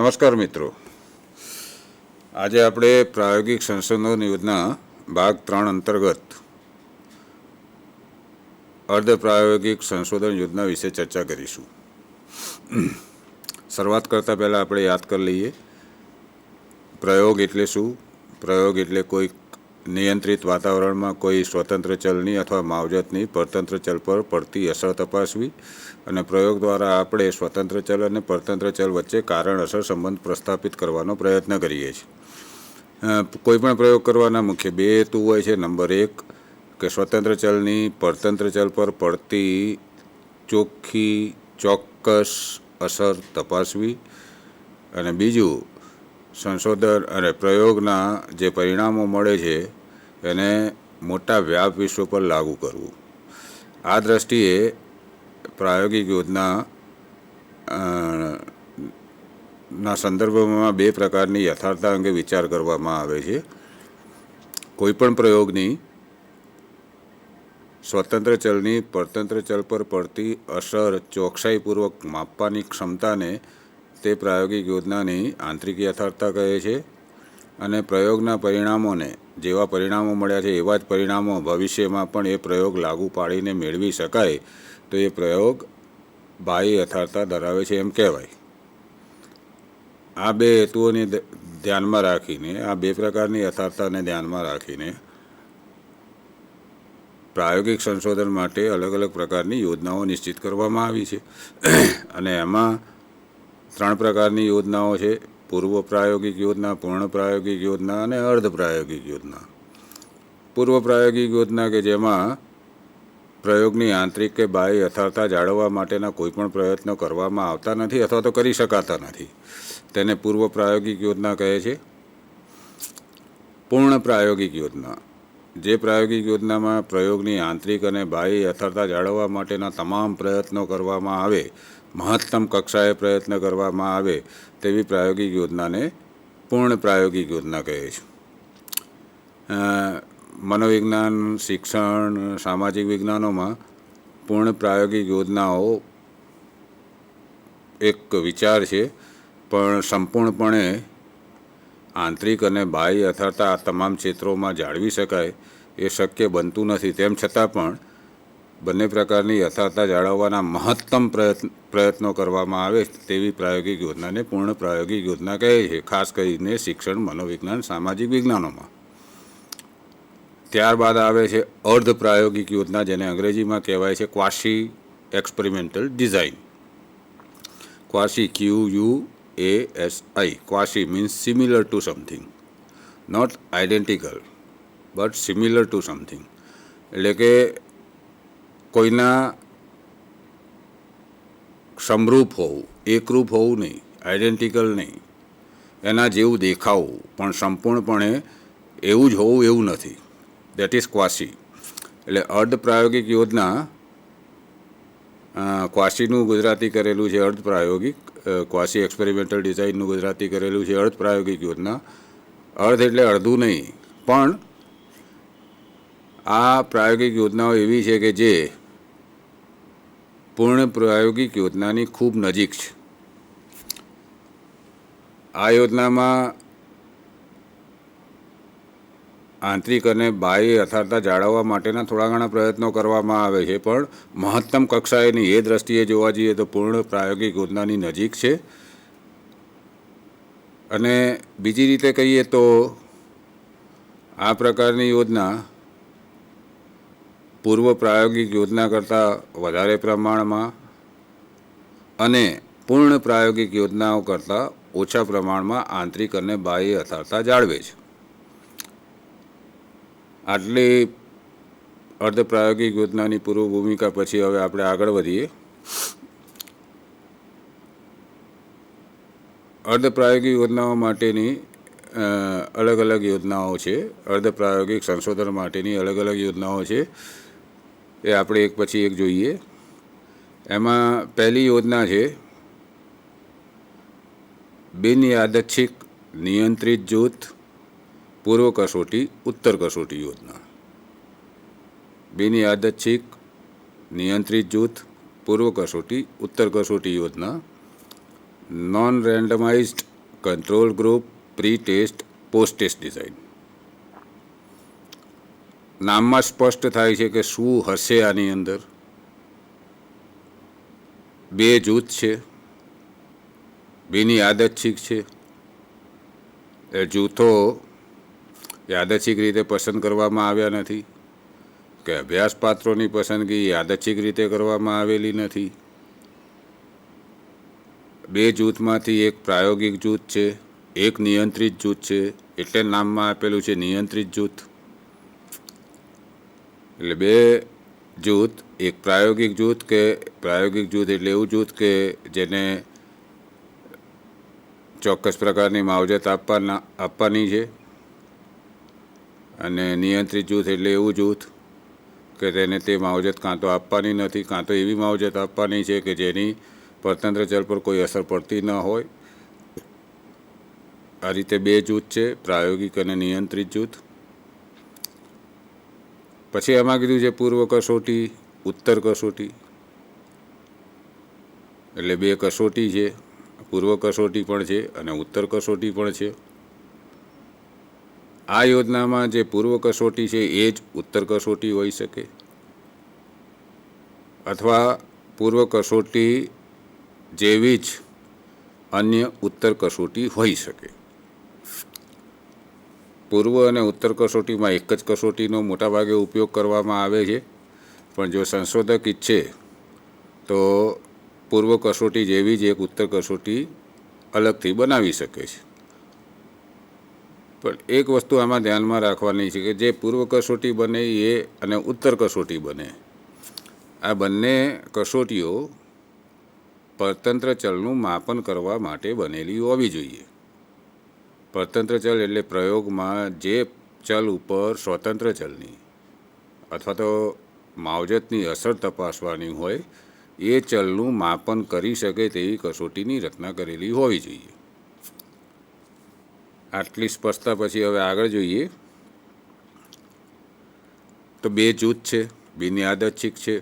નમસ્કાર મિત્રો, આજે આપણે પ્રાયોગિક સંશોધન યોજના ભાગ 3 અંતર્ગત અર્ધ પ્રાયોગિક સંશોધન યોજના વિશે ચર્ચા કરીશું. શરૂઆત કરતાં પહેલાં આપણે યાદ કરી લઈએ પ્રયોગ એટલે શું. પ્રયોગ એટલે કોઈ નિયંત્રિત વાતાવરણમાં કોઈ સ્વતંત્ર ચલની અથવા માવજતની પરતંત્ર ચલ પર પડતી અસર તપાસવી, અને પ્રયોગ દ્વારા આપણે સ્વતંત્ર ચલ અને પરતંત્ર ચલ વચ્ચે કારણ અસર સંબંધ પ્રસ્થાપિત કરવાનો પ્રયત્ન કરીએ છીએ. કોઈપણ પ્રયોગ કરવાના મુખ્ય બે હેતુ હોય છે. નંબર 1 કે સ્વતંત્ર ચલની પરતંત્ર ચલ પર પડતી ચોક્કસ અસર તપાસવી, અને બીજું સંશોધન અને પ્રયોગના જે પરિણામો મળે છે એને મોટા વ્યાપ વિશ્વ પર લાગુ કરવું. આ દ્રષ્ટિએ પ્રાયોગિક યોજના ના સંદર્ભમાં બે પ્રકારની યથાર્થતા અંગે વિચાર કરવામાં આવે છે. કોઈપણ પ્રયોગની સ્વતંત્ર ચલની પરતંત્ર ચલ પર પડતી અસર ચોકસાઈપૂર્વક માપવાની ક્ષમતાને તે પ્રાયોગિક યોજનાની આંતરિક યથાર્થતા કહે છે. અને પ્રયોગના પરિણામોને જેવા પરિણામો મળ્યા છે એવા જ પરિણામો ભવિષ્યમાં પણ એ પ્રયોગ લાગુ પાડીને મેળવી શકાય તો એ પ્રયોગ બાહ્ય યથાર્થતા ધરાવે છે એમ કહેવાય. આ બે હેતુઓને ધ્યાનમાં રાખીને, આ બે પ્રકારની યથાર્થતાને ધ્યાનમાં રાખીને પ્રાયોગિક સંશોધન માટે અલગ અલગ પ્રકારની યોજનાઓ નિશ્ચિત કરવામાં આવી છે. અને એમાં 3 પ્રકારની યોજનાઓ છે: પૂર્વ પ્રાયોગિક યોજના, પૂર્ણ પ્રાયોગિક યોજના અને અર્ધ પ્રાયોગિક યોજના. પૂર્વ પ્રાયોગિક યોજના કે જેમાં પ્રયોગની આંતરિક કે બાહ્ય યથાર્થતા જાળવવા માટેના કોઈપણ પ્રયત્નો કરવામાં આવતા નથી અથવા તો કરી શકાતા નથી, તેને પૂર્વ પ્રાયોગિક યોજના કહે છે. પૂર્ણ પ્રાયોગિક યોજના, જે પ્રાયોગિક યોજનામાં પ્રયોગની આંતરિક અને બાહ્ય યથાર્થતા જાળવવા માટેના તમામ પ્રયત્નો કરવામાં આવે, મહત્તમ કક્ષાએ પ્રયત્ન કરવામાં આવે તેવી પ્રાયોગિક યોજનાને પૂર્ણ પ્રાયોગિક યોજના કહે છે. મનોવિજ્ઞાન, શિક્ષણ, સામાજિક વિજ્ઞાનોમાં પૂર્ણ પ્રાયોગિક યોજનાઓ એક વિચાર છે, પણ સંપૂર્ણપણે આંતરિક અને બાહ્ય યથાર્થતા આ તમામ ક્ષેત્રોમાં જાળવી શકાય એ શક્ય બનતું નથી. તેમ છતાં પણ બંને પ્રકારની યથાર્થતા જાળવવાના મહત્તમ પ્રયત્નો કરવામાં આવે તેવી પ્રાયોગિક યોજનાને પૂર્ણ પ્રાયોગિક યોજના કહે છે, ખાસ કરીને શિક્ષણ, મનોવિજ્ઞાન, સામાજિક વિજ્ઞાનોમાં. ત્યારબાદ આવે છે અર્ધ પ્રાયોગિક યોજના, જેને અંગ્રેજીમાં કહેવાય છે quasi experimental design. Quasi, QUASI. Quasi means similar to something, not identical but similar to something. એટલે કે કોઈના સમરૂપ હોવું, એકરૂપ હોવું નહીં, આઇડેન્ટિકલ નહીં, એના જેવું દેખાવું પણ સંપૂર્ણપણે એવું જ હોવું એવું નથી. That is quasi. એટલે અર્ધ પ્રાયોગિક યોજના, ક્વાસીનું ગુજરાતી કરેલું છે અર્ધ પ્રાયોગિક, ક્વાસી એક્સપેરિમેન્ટલ ડિઝાઇનનું ગુજરાતી કરેલું છે અર્ધ પ્રાયોગિક યોજના. અર્ધ એટલે અડધું નહીં, પણ આ પ્રાયોગિક યોજનાઓ એવી છે કે જે પૂર્ણ પ્રાયોગિક યોજનાની ખૂબ નજીક છે. આ યોજનામાં આંતરિક અને બાહ્ય યથાર્થતા જાળવવા માટેના થોડા ઘણા પ્રયત્નો કરવામાં આવે છે, પણ મહત્તમ કક્ષાએની એ દ્રષ્ટિએ જોવા જઈએ તો પૂર્ણ પ્રાયોગિક યોજનાની નજીક છે. અને બીજી રીતે કહીએ તો આ પ્રકારની યોજના પૂર્વ પ્રાયોગિક યોજના કરતાં વધારે પ્રમાણમાં અને પૂર્ણ પ્રાયોગિક યોજનાઓ કરતાં ઓછા પ્રમાણમાં આંતરિક અને બાહ્ય યથાર્થતા જાળવે છે. આટલી અર્ધ પ્રાયોગિક યોજનાની પૂર્વ ભૂમિકા પછી હવે આપણે આગળ વધીએ. અર્ધ પ્રાયોગિક યોજનાઓ માટેની અલગ અલગ યોજનાઓ છે. અર્ધ પ્રાયોગિક સંશોધન માટેની અલગ અલગ યોજનાઓ છે, એ આપણે એક પછી એક જોઈએ. એમાં પહેલી યોજના છે બિન યાદચ્છિક નિયંત્રિત જૂથ પૂર્વ કસોટી ઉત્તર કસોટી યોજના. બિન યાદચ્છિક નિયંત્રિત જૂથ પૂર્વ કસોટી ઉત્તર કસોટી યોજના. Non randomized control group, pre test, post test design. નામમાં સ્પષ્ટ થાય છે કે શું હશે આની અંદર. બે જૂથ છે, બેની યાદચ્છિક છે. એ જૂથો યાદચ્છિક રીતે પસંદ કરવામાં આવ્યા નથી કે અભ્યાસ પાત્રોની પસંદગી યાદચ્છિક રીતે કરવામાં આવેલી નથી. બે જૂથમાંથી એક પ્રાયોગિક જૂથ છે, એક નિયંત્રિત જૂથ છે, એટલે નામમાં આપેલું છે નિયંત્રિત જૂથ. એટલે બે જૂથ, એક પ્રાયોગિક જૂથ કે પ્રાયોગિક જૂથ એટલે એવું જૂથ કે જેને ચોક્કસ પ્રકારની માવજત આપવાની છે, અને નિયંત્રિત જૂથ એટલે એવું જૂથ કે તેને તે માવજત કાં તો આપવાની નથી, કાં તો એવી માવજત આપવાની છે કે જેની પરતંત્ર ચલ પર કોઈ અસર પડતી ન હોય. આ રીતે બે જૂથ છે, પ્રાયોગિક અને નિયંત્રિત જૂથ. પછી એમાં કીધું છે પૂર્વ કસોટી, ઉત્તર કસોટી. એટલે બે કસોટી છે, પૂર્વ કસોટી પણ છે અને ઉત્તર કસોટી પણ છે. આ યોજનામાં જે પૂર્વ કસોટી છે એ જ ઉત્તર કસોટી હોઈ શકે, અથવા પૂર્વ કસોટી જેવી જ અન્ય ઉત્તર કસોટી હોઈ શકે. પૂર્વ અને ઉત્તર કસોટીમાં એક જ કસોટીનો મોટાભાગે ઉપયોગ કરવામાં આવે છે, પણ જો સંશોધક ઈચ્છે તો પૂર્વ કસોટી જેવી જ એક ઉત્તર કસોટી અલગથી બનાવી શકે છે. પણ એક વસ્તુ આમાં ધ્યાનમાં રાખવાની છે કે જે પૂર્વ કસોટી બને એ અને ઉત્તર કસોટી બને, આ બંને કસોટીઓ પરતંત્ર ચલનું માપન કરવા માટે બનેલી હોવી જોઈએ. પરતંત્ર ચલ એટલે પ્રયોગમાં જે ચલ ઉપર સ્વતંત્ર ચલની અથવા તો માવજતની અસર તપાસવાની હોય એ ચલનું માપન કરી શકે તેવી કસોટીની રચના કરેલી હોવી જોઈએ. આટલી સ્પષ્ટતા પછી હવે આગળ જોઈએ તો બે જૂથ છે, બેની યાદચ્છિક છે.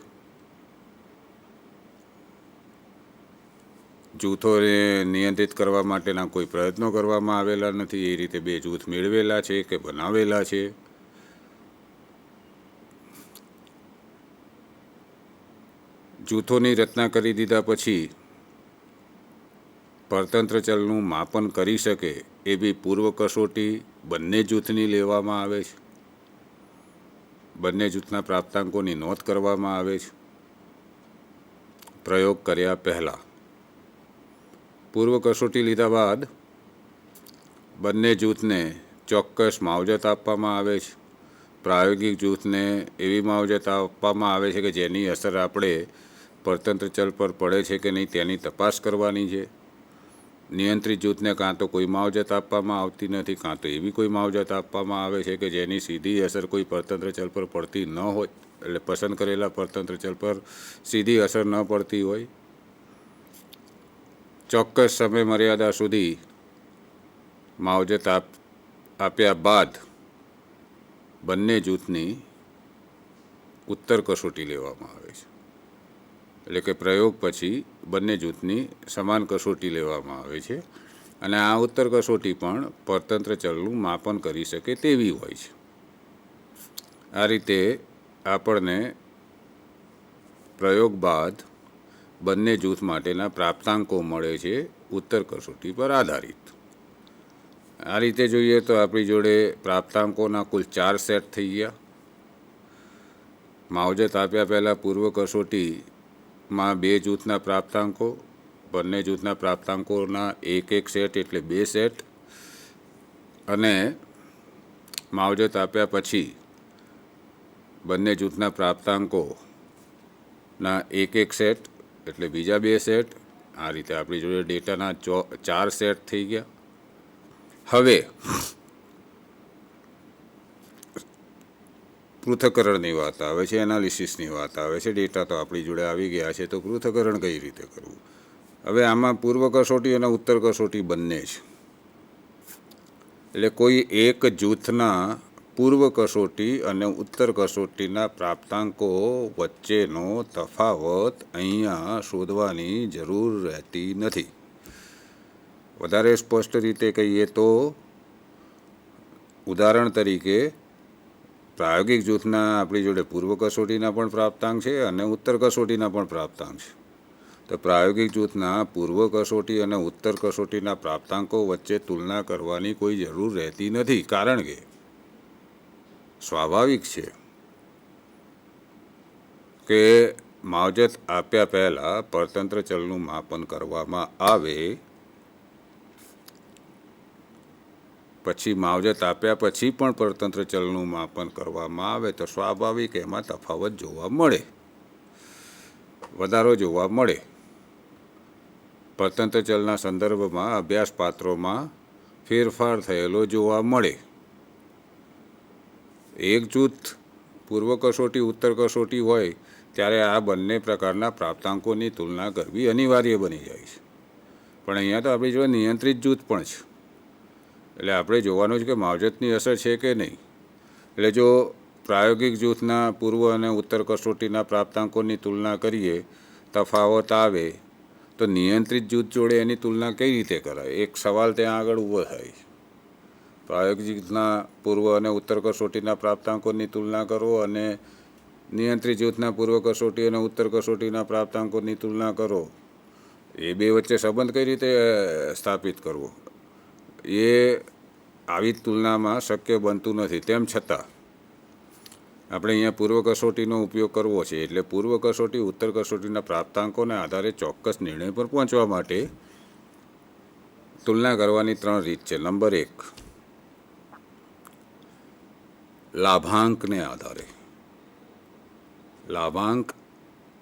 જૂથોને નિયંત્રિત કરવા માટેના કોઈ પ્રયત્નો કરવામાં આવેલા નથી, એ રીતે બે જૂથ મેળવેલા છે કે બનાવેલા છે. જૂથોની રચના કરી દીધા પછી પરતંત્ર ચલનું માપન કરી શકે એવી પૂર્વ કસોટી બંને જૂથની લેવામાં આવે છે. બંને જૂથના પ્રાપ્તાંકોની નોંધ કરવામાં આવે છે. પ્રયોગ કર્યા પહેલાં પૂર્વ કસોટી લીધા બાદ બંને જૂથને ચોક્કસ માવજત આપવામાં આવે છે. પ્રાયોગિક જૂથને એવી માવજત આપવામાં આવે છે કે જેની અસર આપણે પરતંત્ર ચલ પર પડે છે કે નહીં તેની તપાસ કરવાની છે. નિયંત્રિત જૂથને કાં તો કોઈ માવજત આપવામાં આવતી નથી, કાં તો એવી કોઈ માવજત આપવામાં આવે છે કે જેની સીધી અસર કોઈ પરતંત્ર ચલ પર પડતી ન હોય, એટલે પસંદ કરેલા પરતંત્ર ચલ પર સીધી અસર ન પડતી હોય. ચોક્કસ સમય મર્યાદા સુધી માવજત આપ્યા બાદ બંને જૂથની ઉત્તર કસોટી લેવામાં આવે છે. એટલે કે પ્રયોગ પછી બંને જૂથની સમાન કસોટી લેવામાં આવે છે, અને આ ઉત્તર કસોટી પણ પરતંત્ર ચલનું માપન કરી શકે તેવી હોય છે. આ રીતે આપણને પ્રયોગ બાદ બંને જૂથ માટેના પ્રાપ્તાંકો મળે છે ઉત્તર કસોટી પર આધારિત. આ રીતે જોઈએ તો આપણી જોડે પ્રાપ્તાંકોના કુલ 4 સેટ થઈ ગયા. માવજત આપ્યા પહેલાં પૂર્વ કસોટીમાં બે જૂથના પ્રાપ્તાંકો, બંને જૂથના પ્રાપ્તાંકોના એક સેટ એટલે 2 સેટ, અને માવજત આપ્યા પછી બંને જૂથના પ્રાપ્તાંકોના એક સેટ એટલે બીજા 2 સેટ. આ રીતે આપણી જોડે ડેટાના 4 સેટ થઈ ગયા. હવે પૃથ્થકરણની વાત આવે છે, એનાલિસિસની વાત આવે છે. ડેટા તો આપણી જોડે આવી ગયા છે, તો પૃથ્થકરણ કઈ રીતે કરવું? હવે આમાં પૂર્વ કસોટી અને ઉત્તર કસોટી બંને છે. એટલે કોઈ એક જૂથના પૂર્વ કસોટી અને ઉત્તર કસોટીના પ્રાપ્તાંકો વચ્ચેનો તફાવત અહીંયા શોધવાની જરૂર રહેતી નથી. વધારે સ્પષ્ટ રીતે કહીએ તો ઉદાહરણ તરીકે પ્રાયોગિક જૂથના આપણી જોડે પૂર્વ કસોટીના પણ પ્રાપ્તાંક છે અને ઉત્તર કસોટીના પણ પ્રાપ્તાંક છે. તો પ્રાયોગિક જૂથના પૂર્વ કસોટી અને ઉત્તર કસોટીના પ્રાપ્તાંકો વચ્ચે તુલના કરવાની કોઈ જરૂર રહેતી નથી, કારણ કે સ્વાભાવિક છે કે માવજત આપ્યા પહેલાં પરતંત્ર ચલનું માપન કરવામાં આવે, પછી માવજત આપ્યા પછી પણ પરતંત્ર ચલનું માપન કરવામાં આવે તો સ્વાભાવિક એમાં તફાવત જોવા મળે, વધારો જોવા મળે. પરતંત્ર ચલના સંદર્ભમાં અભ્યાસપાત્રોમાં ફેરફાર થયેલો જોવા મળે. એક જૂથ પૂર્વ કસોટી ઉત્તર કસોટી હોય ત્યારે આ બંને પ્રકારના પ્રાપ્તાંકોની તુલના કરવી અનિવાર્ય બની જાય છે. પણ અહીંયા તો આપણી જોડે નિયંત્રિત જૂથ પણ છે, એટલે આપણે જોવાનું છે કે માવજતની અસર છે કે નહીં. એટલે જો પ્રાયોગિક જૂથના પૂર્વ અને ઉત્તર કસોટીના પ્રાપ્તાંકોની તુલના કરીએ, તફાવત આવે, તો નિયંત્રિત જૂથ જોડે એની તુલના કઈ રીતે કરાય? એક સવાલ ત્યાં આગળ ઊભો થાય. પ્રાયોગિક જૂથના પૂર્વ અને ઉત્તર કસોટીના પ્રાપ્તાંકોની તુલના કરો અને નિયંત્રિત જૂથના પૂર્વ કસોટી અને ઉત્તર કસોટીના પ્રાપ્તાંકોની તુલના કરો. એ બે વચ્ચે સંબંધ કઈ રીતે સ્થાપિત કરવો? એ આવી તુલનામાં શક્ય બનતું નથી. તેમ છતાં આપણે અહીંયા પૂર્વ કસોટીનો ઉપયોગ કરવો છે, એટલે પૂર્વ કસોટી ઉત્તર કસોટીના પ્રાપ્તાંકોના આધારે ચોક્કસ નિર્ણય પર પહોંચવા માટે તુલના કરવાની 3 રીત છે. નંબર 1, લાભાંકને આધારે. લાભાંક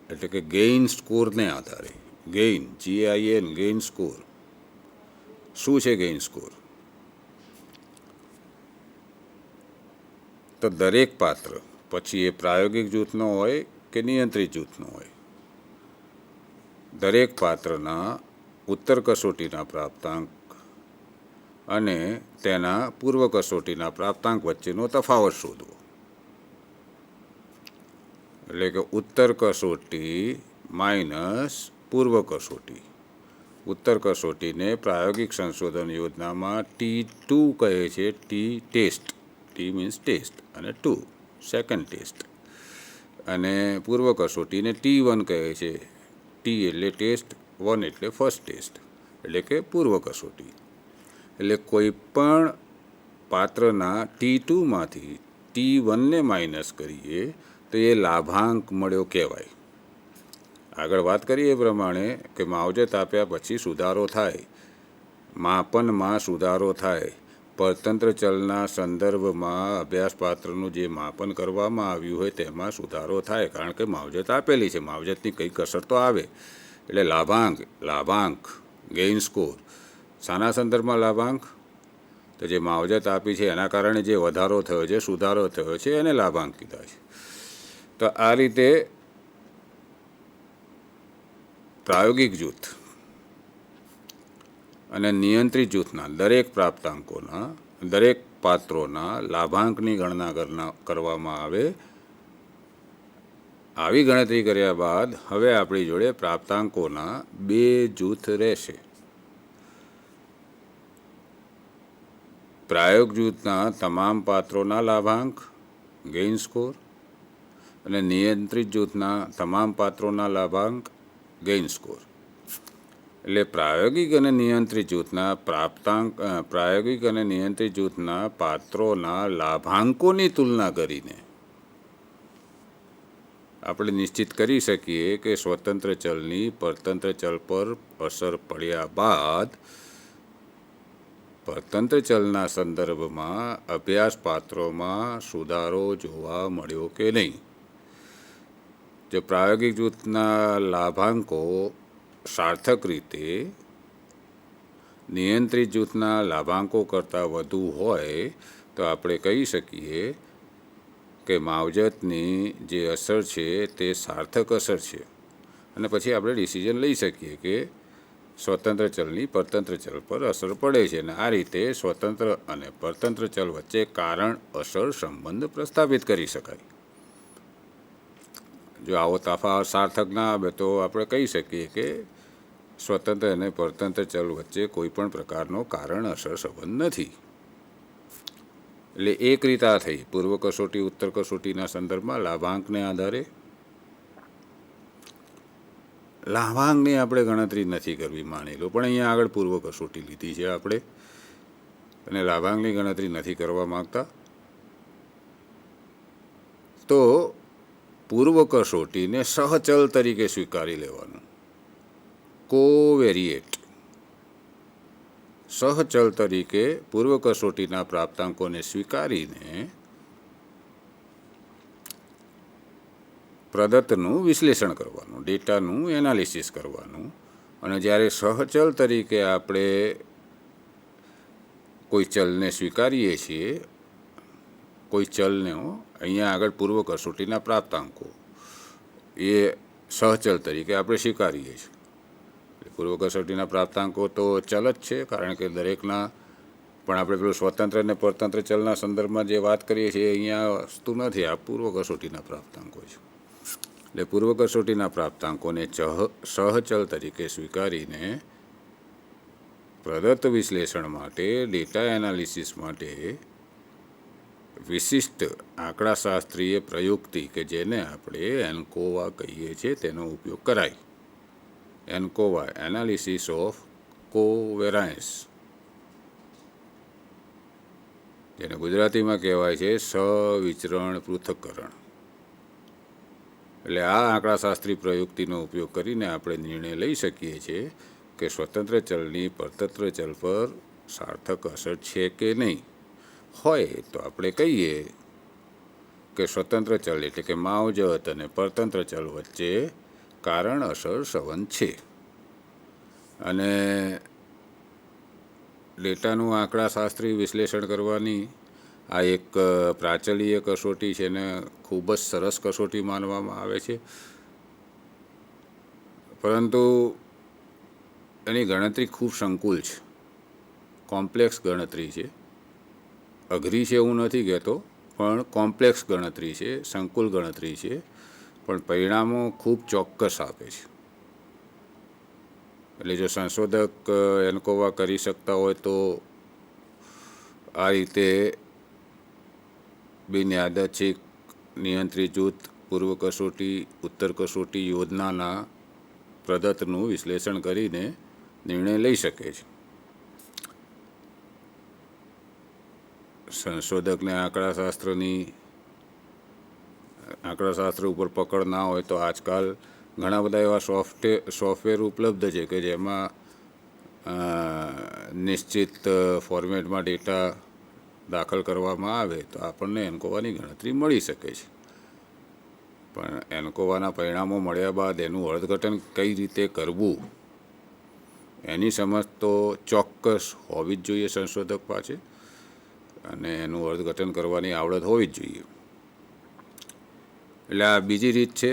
એટલે કે ગેઇન સ્કોરને આધારે. Gain, GAIN, gain score. શું છે ગેઇન સ્કોર? તો દરેક પાત્ર, પછી એ પ્રાયોગિક જૂથનો હોય કે નિયંત્રિત જૂથનો હોય, દરેક પાત્રના ઉત્તર કસોટીના પ્રાપ્તાંક અને તેના પૂર્વ કસોટીના પ્રાપ્તાંક વચ્ચેનો તફાવત શોધવો. એટલે કે ઉત્તર કસોટી માઇનસ પૂર્વ કસોટી. ઉત્તર કસોટીને પ્રાયોગિક સંશોધન યોજનામાં T2 કહે છે. ટેસ્ટ, T મીન્સ ટેસ્ટ અને 2 સેકન્ડ ટેસ્ટ. અને પૂર્વ કસોટીને T1 કહે છે. T એટલે ટેસ્ટ, 1 એટલે ફર્સ્ટ ટેસ્ટ, એટલે કે પૂર્વ કસોટી. એટલે કોઈ પણ પાત્રના T2માંથી T1ને માઇનસ કરીએ તો એ લાભાંક મળ્યો કહેવાય. આગળ વાત કરીએ એ પ્રમાણે કે માવજત આપ્યા પછી સુધારો થાય, માપનમાં સુધારો થાય, પરતંત્ર ચલના સંદર્ભમાં અભ્યાસપાત્રનું જે માપન કરવામાં આવ્યું હોય તેમાં સુધારો થાય, કારણ કે માવજત આપેલી છે, માવજતની કંઈક અસર તો આવે. એટલે લાભાંક ગેઇન સ્કોર. શાના સંદર્ભમાં લાભાંક? તો જે માવજત આપી છે એના કારણે જે વધારો થયો છે, સુધારો થયો છે, એને લાભાંક કીધા છે. તો આ રીતે પ્રાયોગિક જૂથ અને નિયંત્રિત જૂથના દરેક પ્રાપ્તાંકોના, દરેક પાત્રોના લાભાંકની ગણના કરવામાં આવે. આવી ગણતરી કર્યા બાદ હવે આપણી જોડે પ્રાપ્તાંકોના 2 જૂથ રહેશે. પ્રાયોગ જૂથના તમામ પાત્રોના લાભાંક ગેઇન સ્કોર અને નિયંત્રિત જૂથના તમામ પાત્રોના લાભાંક ગેઇન સ્કોર. એટલે પ્રાયોગિક અને નિયંત્રિત જૂથના પ્રાયોગિક અને નિયંત્રિત જૂથના પાત્રોના લાભાંકોની તુલના કરીને આપણે નિશ્ચિત કરી શકીએ કે સ્વતંત્ર ચલની પરતંત્ર ચલ પર અસર પડ્યા બાદ પરતંત્ર ચલના સંદર્ભમાં અભ્યાસપાત્રોમાં સુધારો જોવા મળ્યો કે નહીં. જો પ્રાયોગિક જૂથના લાભાંકો સાર્થક રીતે નિયંત્રિત જૂથના લાભાંકો કરતાં વધુ હોય તો આપણે કહી શકીએ કે માવજતની જે અસર છે તે સાર્થક અસર છે, અને પછી આપણે ડિસિઝન લઈ શકીએ કે સ્વતંત્ર ચલની પરતંત્ર ચલ પર અસર પડે છે. અને આ રીતે સ્વતંત્ર અને પરતંત્ર ચલ વચ્ચે કારણ અસર સંબંધ પ્રસ્થાપિત કરી શકાય. જો આવો તફાવત સાર્થક ના આવે તો આપણે કહી શકીએ કે સ્વતંત્ર અને પરતંત્ર ચલ વચ્ચે કોઈ પણ પ્રકારનો કારણ અસર સંબંધ નથી. એટલે એક રીત આ થઈ પૂર્વ કસોટી ઉત્તર કસોટીના સંદર્ભમાં લાભાંકને આધારે. લાભાંકની આપણે ગણતરી નથી કરવી માની લો, પણ અહીંયા આગળ પૂર્વ કસોટી લીધી છે આપણે અને લાભાંકની ગણતરી નથી કરવા માગતા, તો પૂર્વ કસોટીને સહચલ તરીકે સ્વીકારી લેવાનું. કોવેરિએટ સહચલ તરીકે પૂર્વ કસોટીના પ્રાપ્તાંકોને સ્વીકારીને પ્રદત્તનું વિશ્લેષણ કરવાનું, ડેટાનું એનાલિસિસ કરવાનું. અને જ્યારે સહચલ તરીકે આપણે કોઈ ચલને સ્વીકારીએ છીએ, કોઈ ચલને અહીંયા આગળ પૂર્વ કસોટીના પ્રાપ્તાંકો એ સહચલ તરીકે આપણે સ્વીકારીએ છીએ. પૂર્વ કસોટીના પ્રાપ્તાંકો તો ચલ જ છે, કારણ કે દરેકના, પણ આપણે પેલું સ્વતંત્ર અને પરતંત્ર ચલના સંદર્ભમાં જે વાત કરીએ છીએ અહીંયા વસ્તુ નથી, આ પૂર્વ કસોટીના પ્રાપ્તાંકો છે. એટલે પૂર્વ કસોટીના પ્રાપ્તાંકોને સહચલ તરીકે સ્વીકારીને પ્રદત્ત વિશ્લેષણ માટે, ડેટા એનાલિસિસ માટે વિશિષ્ટ આંકડાશાસ્ત્રીય પ્રયુક્તિ કે જેને આપણે એન્કોવા કહીએ છીએ તેનો ઉપયોગ કરાય. એન્કોવા, એનાલિસિસ ઓફ કોવેરાયન્સ, જેને ગુજરાતીમાં કહેવાય છે સવિચરણ પૃથક્કરણ. એટલે આ આંકડાશાસ્ત્રી પ્રયુક્તિનો ઉપયોગ કરીને આપણે નિર્ણય લઈ શકીએ છીએ કે સ્વતંત્ર ચલની પરતંત્ર ચલ પર સાર્થક અસર છે કે નહીં. હોય તો આપણે કહીએ કે સ્વતંત્ર ચલ એટલે કે માવજત અને પરતંત્ર ચલ વચ્ચે કારણ અસર સંબંધ છે. અને ડેટાનું આંકડાશાસ્ત્રી વિશ્લેષણ કરવાની આ એક પ્રાચલીય કસોટી છે ને ખૂબ જ સરસ કસોટી માનવામાં આવે છે, પરંતુ એની ગણતરી ખૂબ સંકુલ છે, કોમ્પ્લેક્સ ગણતરી છે. અઘરી છે એવું નથી કહેતો, પણ કોમ્પ્લેક્સ ગણતરી છે, સંકુલ ગણતરી છે, પણ પરિણામો ખૂબ ચોક્કસ આપે છે. એટલે જો સંશોધક એન્કોવા કરી શકતા હોય તો આ રીતે બિનયાદચ્છિક નિયંત્રિત જૂથ પૂર્વ કસોટી ઉત્તર કસોટી યોજનાના પ્રદત્તનું વિશ્લેષણ કરીને નિર્ણય લઈ શકે છે. સંશોધકને આંકડાશાસ્ત્ર ઉપર પકડ ના હોય તો આજકાલ ઘણા બધા એવા સોફ્ટવેર ઉપલબ્ધ છે કે જેમાં નિશ્ચિત ફોર્મેટમાં ડેટા દાખલ કરવામાં આવે તો આપણને એન્કોવાની ગણતરી મળી શકે છે. પણ એન્કોવાના પરિણામો મળ્યા બાદ એનું અર્થઘટન કઈ રીતે કરવું એની સમજ તો ચોક્કસ હોવી જ જોઈએ સંશોધક પાસે, અને એનું અર્થઘટન કરવાની આવડત હોવી જ જોઈએ. એટલે આ બીજી રીત છે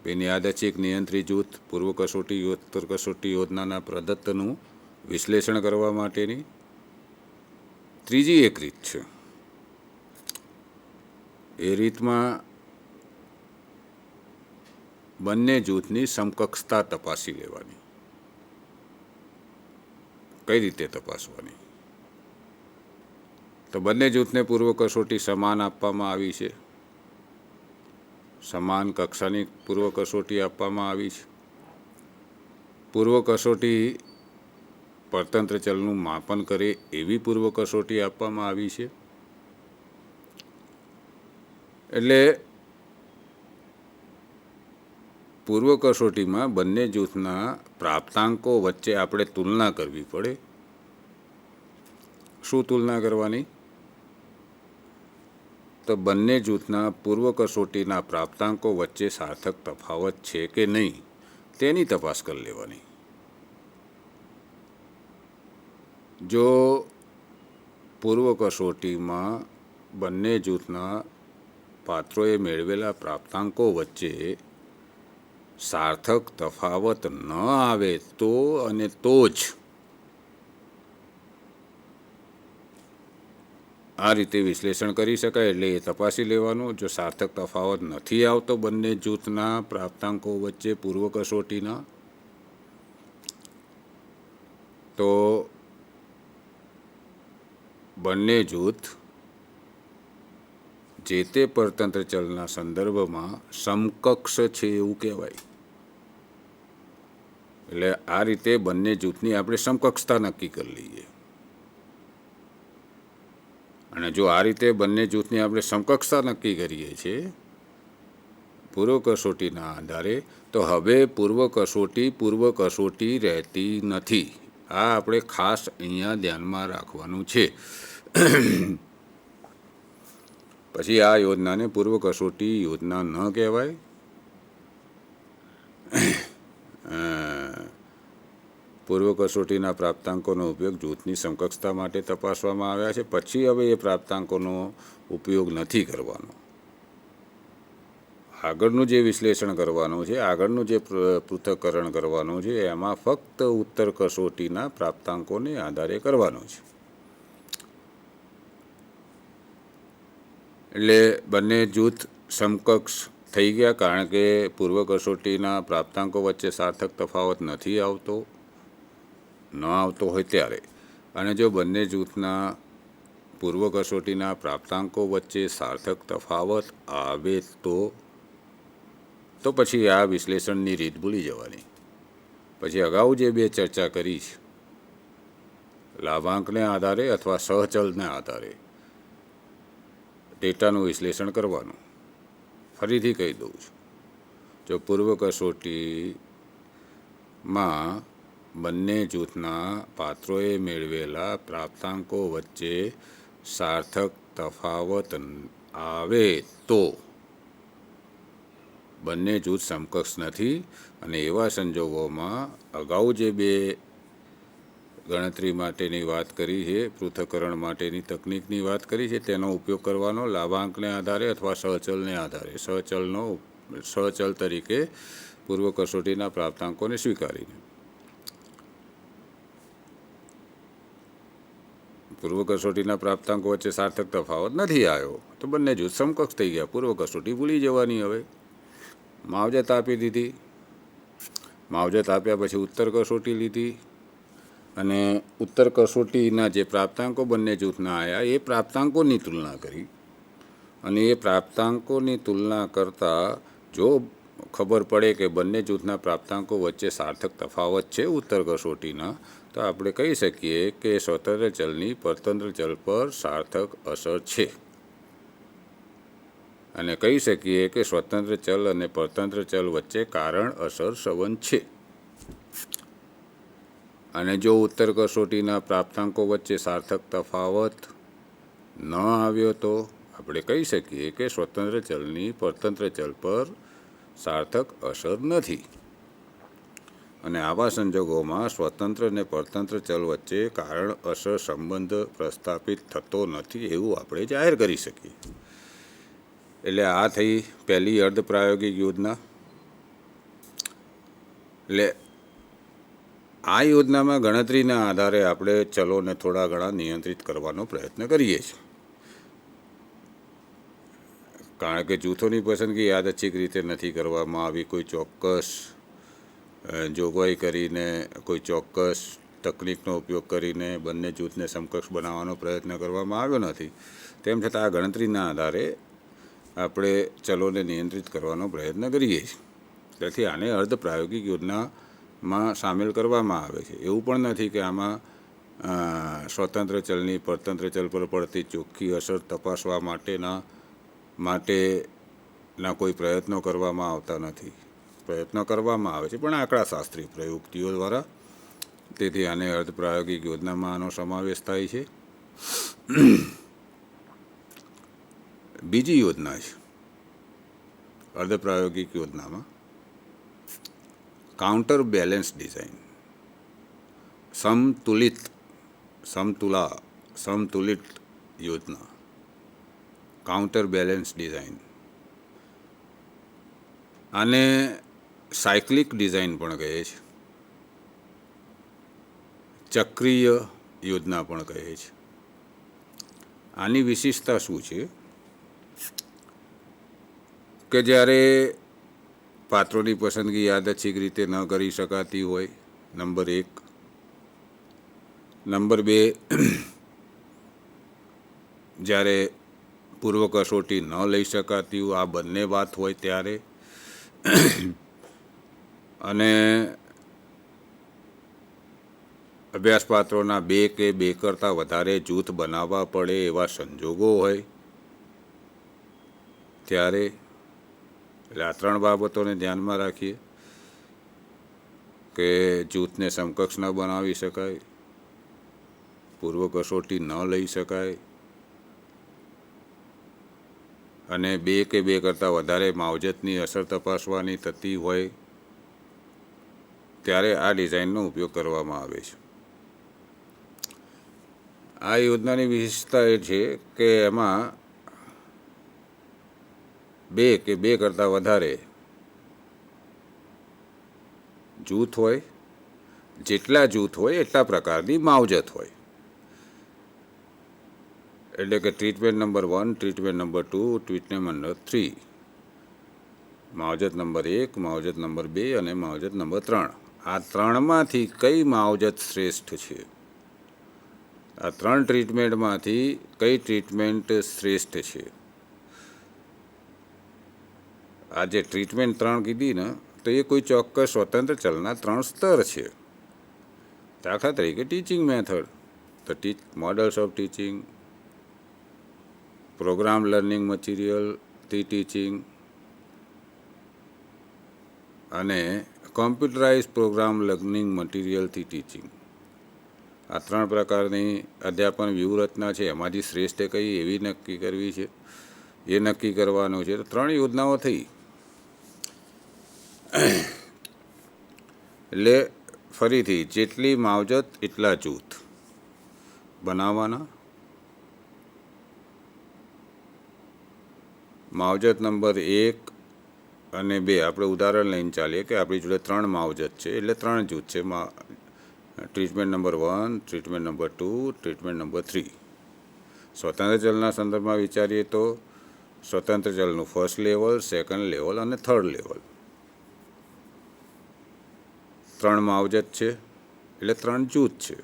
બિનયાદચ્છિક નિયંત્રિત જૂથ પૂર્વ કસોટી ઉત્તર કસોટી યોજનાના પ્રદત્તનું વિશ્લેષણ કરવા માટેની. ત્રીજી એક રીત છે, એ રીતમાં બંને જૂથની સમકક્ષતા તપાસી લેવાની. કઈ રીતે તપાસવાની? તો બંને જૂથને પૂર્વ કસોટી સમાન આપવામાં આવી છે, સમાન કક્ષાની પૂર્વ કસોટી આપવામાં આવી છે. પૂર્વ કસોટી પરતંત્ર ચલનું માપન કરે એવી પૂર્વ કસોટી આપવામાં આવી છે. એટલે પૂર્વ કસોટીમાં બંને જૂથના પ્રાપ્તાંકો વચ્ચે આપણે તુલના કરવી પડે. શું તુલના કરવાની? તો બંને જૂથના પૂર્વ કસોટીના પ્રાપ્તાંકો વચ્ચે સાર્થક તફાવત છે કે નહીં તેની તપાસ કરી લેવાની. જો પૂર્વ કસોટીમાં બંને જૂથના પાત્રોએ મેળવેલા પ્રાપ્તાંકો વચ્ચે સાર્થક તફાવત ન આવે તો અને તો જ આ રીતે વિશ્લેષણ કરી શકાય. એટલે એ તપાસી લેવાનું. જો સાર્થક તફાવત નથી આવતો બંને જૂથના પ્રાપ્તાંકો વચ્ચે પૂર્વ કસોટીના, તો બંને જૂથ જે તે પરતંત્ર ચલના સંદર્ભમાં સમકક્ષ છે એવું કહેવાય. એટલે આ રીતે બંને જૂથની આપણે સમકક્ષતા નક્કી કરી લઈએ. અને જો આ રીતે બંને જૂથની આપણે સમકક્ષતા નક્કી કરીએ છીએ પૂર્વ કસોટીના આધારે, તો હવે પૂર્વ કસોટી રહેતી નથી. આ આપણે ખાસ અહીંયા ધ્યાનમાં રાખવાનું છે. પછી આ યોજનાને પૂર્વ કસોટી યોજના ન કહેવાય. પૂર્વ કસોટીના પ્રાપ્તાંકોનો ઉપયોગ જૂથની સમકક્ષતા માટે તપાસવામાં આવ્યા છે. પછી હવે એ પ્રાપ્તાંકોનો ઉપયોગ નથી કરવાનો. આગળનું જે વિશ્લેષણ કરવાનું છે, આગળનું જે પૃથ્થકરણ કરવાનું છે, એમાં ફક્ત ઉત્તર કસોટીના પ્રાપ્તાંકોને આધારે કરવાનું છે. એટલે બંને જૂથ સમકક્ષ થઈ ગયા, કારણ કે પૂર્વ કસોટીના પ્રાપ્તાંકો વચ્ચે સાર્થક તફાવત નથી આવતો હોય ત્યારે. અને જો બંને જૂથના પૂર્વ કસોટીના પ્રાપ્તાંકો વચ્ચે સાર્થક તફાવત આવે તો પછી આ વિશ્લેષણની રીત ભૂલી જવાની. પછી અગાઉ જે બે ચર્ચા કરી છે, લાભાંકને આધારે અથવા સહચલને આધારે ડેટાનું વિશ્લેષણ કરવાનું. ફરીથી કહી દઉં છું, જો પૂર્વ કસોટીમાં બંને જૂથના પાત્રોએ મેળવેલા પ્રાપ્તાંકો વચ્ચે સાર્થક તફાવત આવે તો બંને જૂથ સમકક્ષ નથી. અને એવા સંજોગોમાં અગાઉ જે બે ગણતરી માટેની વાત કરી છે, પૃથ્થકરણ માટેની તકનિકની વાત કરી છે, તેનો ઉપયોગ કરવાનો લાભાંકને આધારે અથવા સહચલને આધારે. સહચલ તરીકે પૂર્વ કસોટીના પ્રાપ્તાંકોને સ્વીકારીને. પૂર્વ કસોટીના પ્રાપ્તાંકો વચ્ચે સાર્થક તફાવત નથી આવ્યો તો બંને જૂથ સમકક્ષ થઈ ગયા. પૂર્વ કસોટી ભૂલી જવાની. હવે માવજત આપી દીધી. માવજત આપ્યા પછી ઉત્તર કસોટી લીધી અને ઉત્તર કસોટીના જે પ્રાપ્તાંકો બંને જૂથના આવ્યા એ પ્રાપ્તાંકોની તુલના કરી. અને એ પ્રાપ્તાંકોની તુલના કરતાં જો ખબર પડે કે બંને જૂથના પ્રાપ્તાંકો વચ્ચે સાર્થક તફાવત છે ઉત્તર કસોટીના, તો આપણે કહી શકીએ કે સ્વતંત્ર ચલની પરતંત્ર ચલ પર સાર્થક અસર છે. અને કહી શકીએ કે સ્વતંત્ર ચલ અને પરતંત્ર ચલ વચ્ચે કારણ અસર સંબંધ છે. અને જો ઉત્તર કસોટીના પ્રાપ્તાંકો વચ્ચે સાર્થક તફાવત ન આવ્યો તો આપણે કહી શકીએ કે સ્વતંત્ર ચલની પરતંત્ર ચલ પર સાર્થક અસર નથી. અને આવા સંજોગોમાં સ્વતંત્ર અને પરતંત્ર ચલ વચ્ચે કારણ અસર સંબંધ પ્રસ્થાપિત થતો નથી એવું આપણે જાહેર કરી શકીએ. એટલે આ થઈ પહેલી અર્ધ પ્રાયોગિક યોજના. એટલે આ યોજનામાં ગણતરીના આધારે આપણે ચલોને થોડા ઘણા નિયંત્રિત કરવાનો પ્રયત્ન કરીએ છીએ. કારણ કે જૂથોની પસંદગી યાદચ્છિક રીતે નથી કરવામાં આવી. કોઈ ચોક્કસ જોગવાઈ કરીને, કોઈ ચોક્કસ તકનિકનો ઉપયોગ કરીને બંને જૂથને સમકક્ષ બનાવવાનો પ્રયત્ન કરવામાં આવ્યો નથી. તેમ છતાં આ ગણતરીના આધારે આપણે ચલોને નિયંત્રિત કરવાનો પ્રયત્ન કરીએ છીએ. તેથી આને અર્ધ પ્રાયોગિક યોજનામાં સામેલ કરવામાં આવે છે. એવું પણ નથી કે આમાં સ્વતંત્ર ચલની પરતંત્ર ચલ પર પડતી ચોખ્ખી અસર તપાસવા માટેના કોઈ પ્રયત્નો કરવામાં આવતા નથી. પ્રયત્નો કરવામાં આવે છે પણ આંકડાશાસ્ત્રી પ્રયુક્તિઓ દ્વારા. તેથી આને અર્ધ પ્રાયોગિક યોજનામાં આનો સમાવેશ થાય છે. બીજી યોજના છે અર્ધ પ્રાયોગિક યોજનામાં કાઉન્ટર બેલેન્સ ડિઝાઇન. સમતુલિત યોજના, કાઉન્ટર બેલેન્સ ડિઝાઇન. આને સાયક્લિક ડિઝાઇન પણ કહે છે, ચક્રીય યોજના પણ કહે છે. આની વિશેષતા શું છે કે જ્યારે પાત્રોની પસંદગી યાદચ્છિક રીતે ન કરી શકાતી હોય, નંબર 1, નંબર 2, જ્યારે પૂર્વ કસોટી ન લઈ શકાતી હોય, આ બંને વાત હોય ત્યારે, અને અભ્યાસપાત્રોના 2 કે 2 કરતાં વધારે જૂથ બનાવવા પડે એવા સંજોગો હોય ત્યારે, એટલે આ 3 બાબતોને ધ્યાનમાં રાખીએ કે જૂથને સમકક્ષ ન બનાવી શકાય, પૂર્વ કસોટી ન લઈ શકાય, અને 2 કે 2 કરતાં વધારે માવજતની અસર તપાસવાની થતી હોય ત્યારે આ ડિઝાઇનનો ઉપયોગ કરવામાં આવે છે. આ યોજનાની વિશેષતા એ છે કે એમાં 2 કે 2 કરતાં વધારે જૂથ હોય, જેટલા જૂથ હોય એટલા પ્રકારની માવજત હોય. એટલે કે treatment number 1, treatment number 2, treatment number 3, માવજત નંબર 1, માવજત નંબર 2 અને માવજત નંબર 3. આ 3માંથી કઈ માવજત શ્રેષ્ઠ છે? આ 3 ટ્રીટમેન્ટમાંથી કઈ ટ્રીટમેન્ટ શ્રેષ્ઠ છે? આ જે ટ્રીટમેન્ટ 3 કીધી ને, તો એ કોઈ ચોક્કસ સ્વતંત્ર ચલના 3 સ્તર છે. દાખલા તરીકે ટીચિંગ મેથડ, તો models of teaching, program learning મટીરિયલથી ટીચિંગ અને કોમ્પ્યુટરાઇઝ પ્રોગ્રામ લર્નિંગ મટીરિયલથી ટીચિંગ. આ 3 પ્રકારની અધ્યાપન વ્યૂહરચના છે. એમાંથી શ્રેષ્ઠ કઈ એવી નક્કી કરવી છે, એ નક્કી કરવાનું છે. તો 3 યોજનાઓ થઈ. એટલે ફરીથી જેટલી માવજત એટલા જૂથ બનાવવાના. માવજત નંબર 1 અને 2 આપણે ઉદાહરણ લઈને ચાલીએ કે આપણી જોડે 3 માવજત છે, એટલે 3 જૂથ છે. Treatment number 1, treatment number 2, treatment number 3. સ્વતંત્ર ચલના સંદર્ભમાં વિચારીએ તો સ્વતંત્ર ચલનું ફર્સ્ટ લેવલ, સેકન્ડ લેવલ અને થર્ડ લેવલ. 3 માવજત છે એટલે 3 જૂથ છે.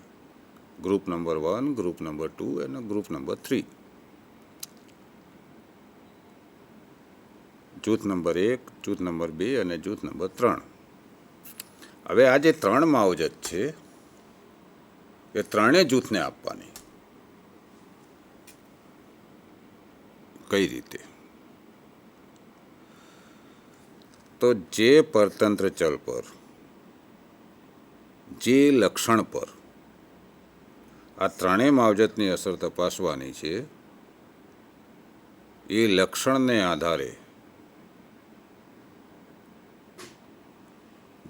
ગ્રુપ નંબર 1, ગ્રુપ નંબર 2 અને ગ્રુપ નંબર 3. જૂથ નંબર 1, જૂથ નંબર 2 અને જૂથ નંબર 3. હવે આ જે 3 માવજત છે એ 3 જૂથને આપવાની. કઈ રીતે? તો જે પરતંત્ર ચલ પર, જે લક્ષણ પર આ 3 માવજતની અસર તપાસવાની છે, એ લક્ષણને આધારે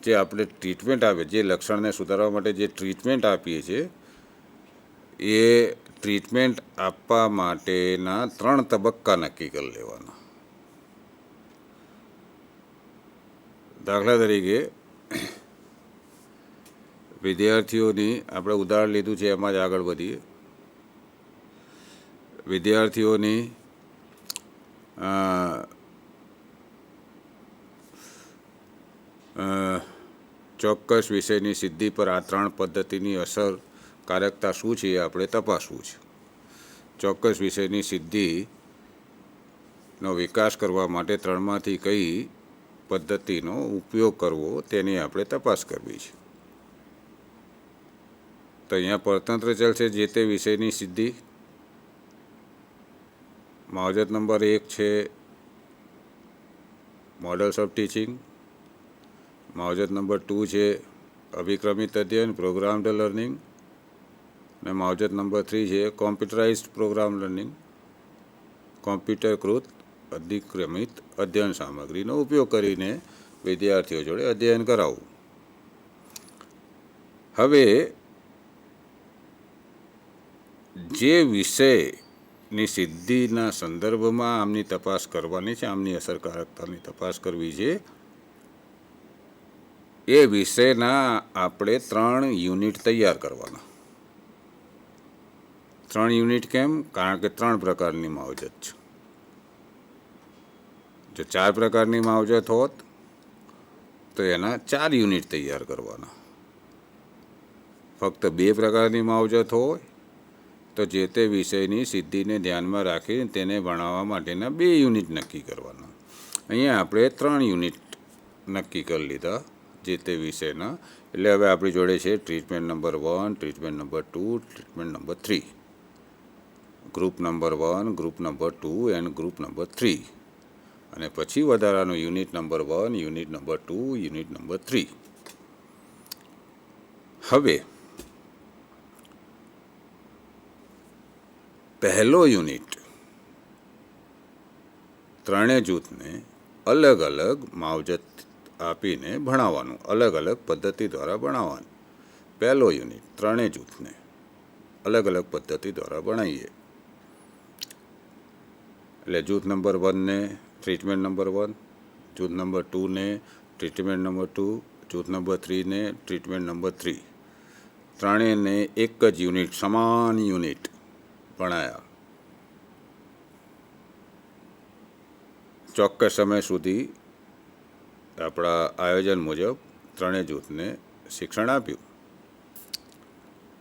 જે આપણે ટ્રીટમેન્ટ આપીએ, જે લક્ષણને સુધારવા માટે જે ટ્રીટમેન્ટ આપીએ છીએ, એ ટ્રીટમેન્ટ આપવા માટેના 3 તબક્કા નક્કી કરી લેવાના. દાખલા તરીકે વિદ્યાર્થીઓની, આપણે ઉદાહરણ લીધું છે એમાં જ આગળ વધીએ. વિદ્યાર્થીઓની ચોક્કસ વિષયની સિદ્ધિ પર આ 3 પદ્ધતિની અસરકારકતા શું છે એ આપણે તપાસવું છે. ચોક્કસ વિષયની સિદ્ધિનો વિકાસ કરવા માટે 3માંથી કઈ પદ્ધતિનો ઉપયોગ કરવો તેની આપણે તપાસ કરવી છે. તો અહીંયા પરતંત્ર ચલ છે જે તે વિષયની સિદ્ધિ. માવજત નંબર 1 છે મોડલ્સ ઓફ ટીચિંગ. માવજત નંબર 2 છે અભિક્રમિત અધ્યયન, પ્રોગ્રામ્ડ લર્નિંગ. અને માવજત નંબર 3 છે કોમ્પ્યુટરાઇઝ્ડ પ્રોગ્રામ લર્નિંગ, કોમ્પ્યુટરકૃત અધિક્રમિત અધ્યયન સામગ્રીનો ઉપયોગ કરીને વિદ્યાર્થીઓ જોડે અધ્યયન કરાવવું. હવે જે વિષયની સિદ્ધિના સંદર્ભમાં આમની તપાસ કરવાની છે, આમની અસરકારકતાની તપાસ કરવી છે, એ વિષયના આપણે 3 યુનિટ તૈયાર કરવાના. 3 યુનિટ કેમ? કારણ કે 3 પ્રકારની માવજત છે. જો 4 પ્રકારની માવજત હોત તો એના 4 યુનિટ તૈયાર કરવાના. ફક્ત 2 પ્રકારની માવજત હોય તો જે તે વિષયની સિદ્ધિને ધ્યાનમાં રાખી તેને ભણાવવા માટેના 2 યુનિટ નક્કી કરવાના. અહીંયા આપણે 3 યુનિટ નક્કી કરી લીધા જે તે વિષયના. એટલે હવે આપણી જોડે છે treatment number 1, treatment number 2, treatment number 3, group number 1, group number 2 and group number 3, અને પછી વધારાનું unit number 1, unit number 2, unit number 3. હવે પહેલો યુનિટ ત્રણેય જૂથને અલગ અલગ માવજત આપીને ભણાવવાનું, અલગ અલગ પદ્ધતિ દ્વારા ભણાવવાનું. પહેલો યુનિટ ત્રણેય જૂથને અલગ અલગ પદ્ધતિ દ્વારા ભણાવીએ. એટલે જૂથ નંબર 1ને ટ્રીટમેન્ટ નંબર 1, જૂથ નંબર 2ને ટ્રીટમેન્ટ નંબર 2, જૂથ નંબર 3ને ટ્રીટમેન્ટ નંબર 3. ત્રણેયને એક જ યુનિટ, સમાન યુનિટ ભણાયા. ચોક્કસ સમય સુધી આપણા આયોજન મુજબ ત્રણેય જૂથને શિક્ષણ આપ્યું.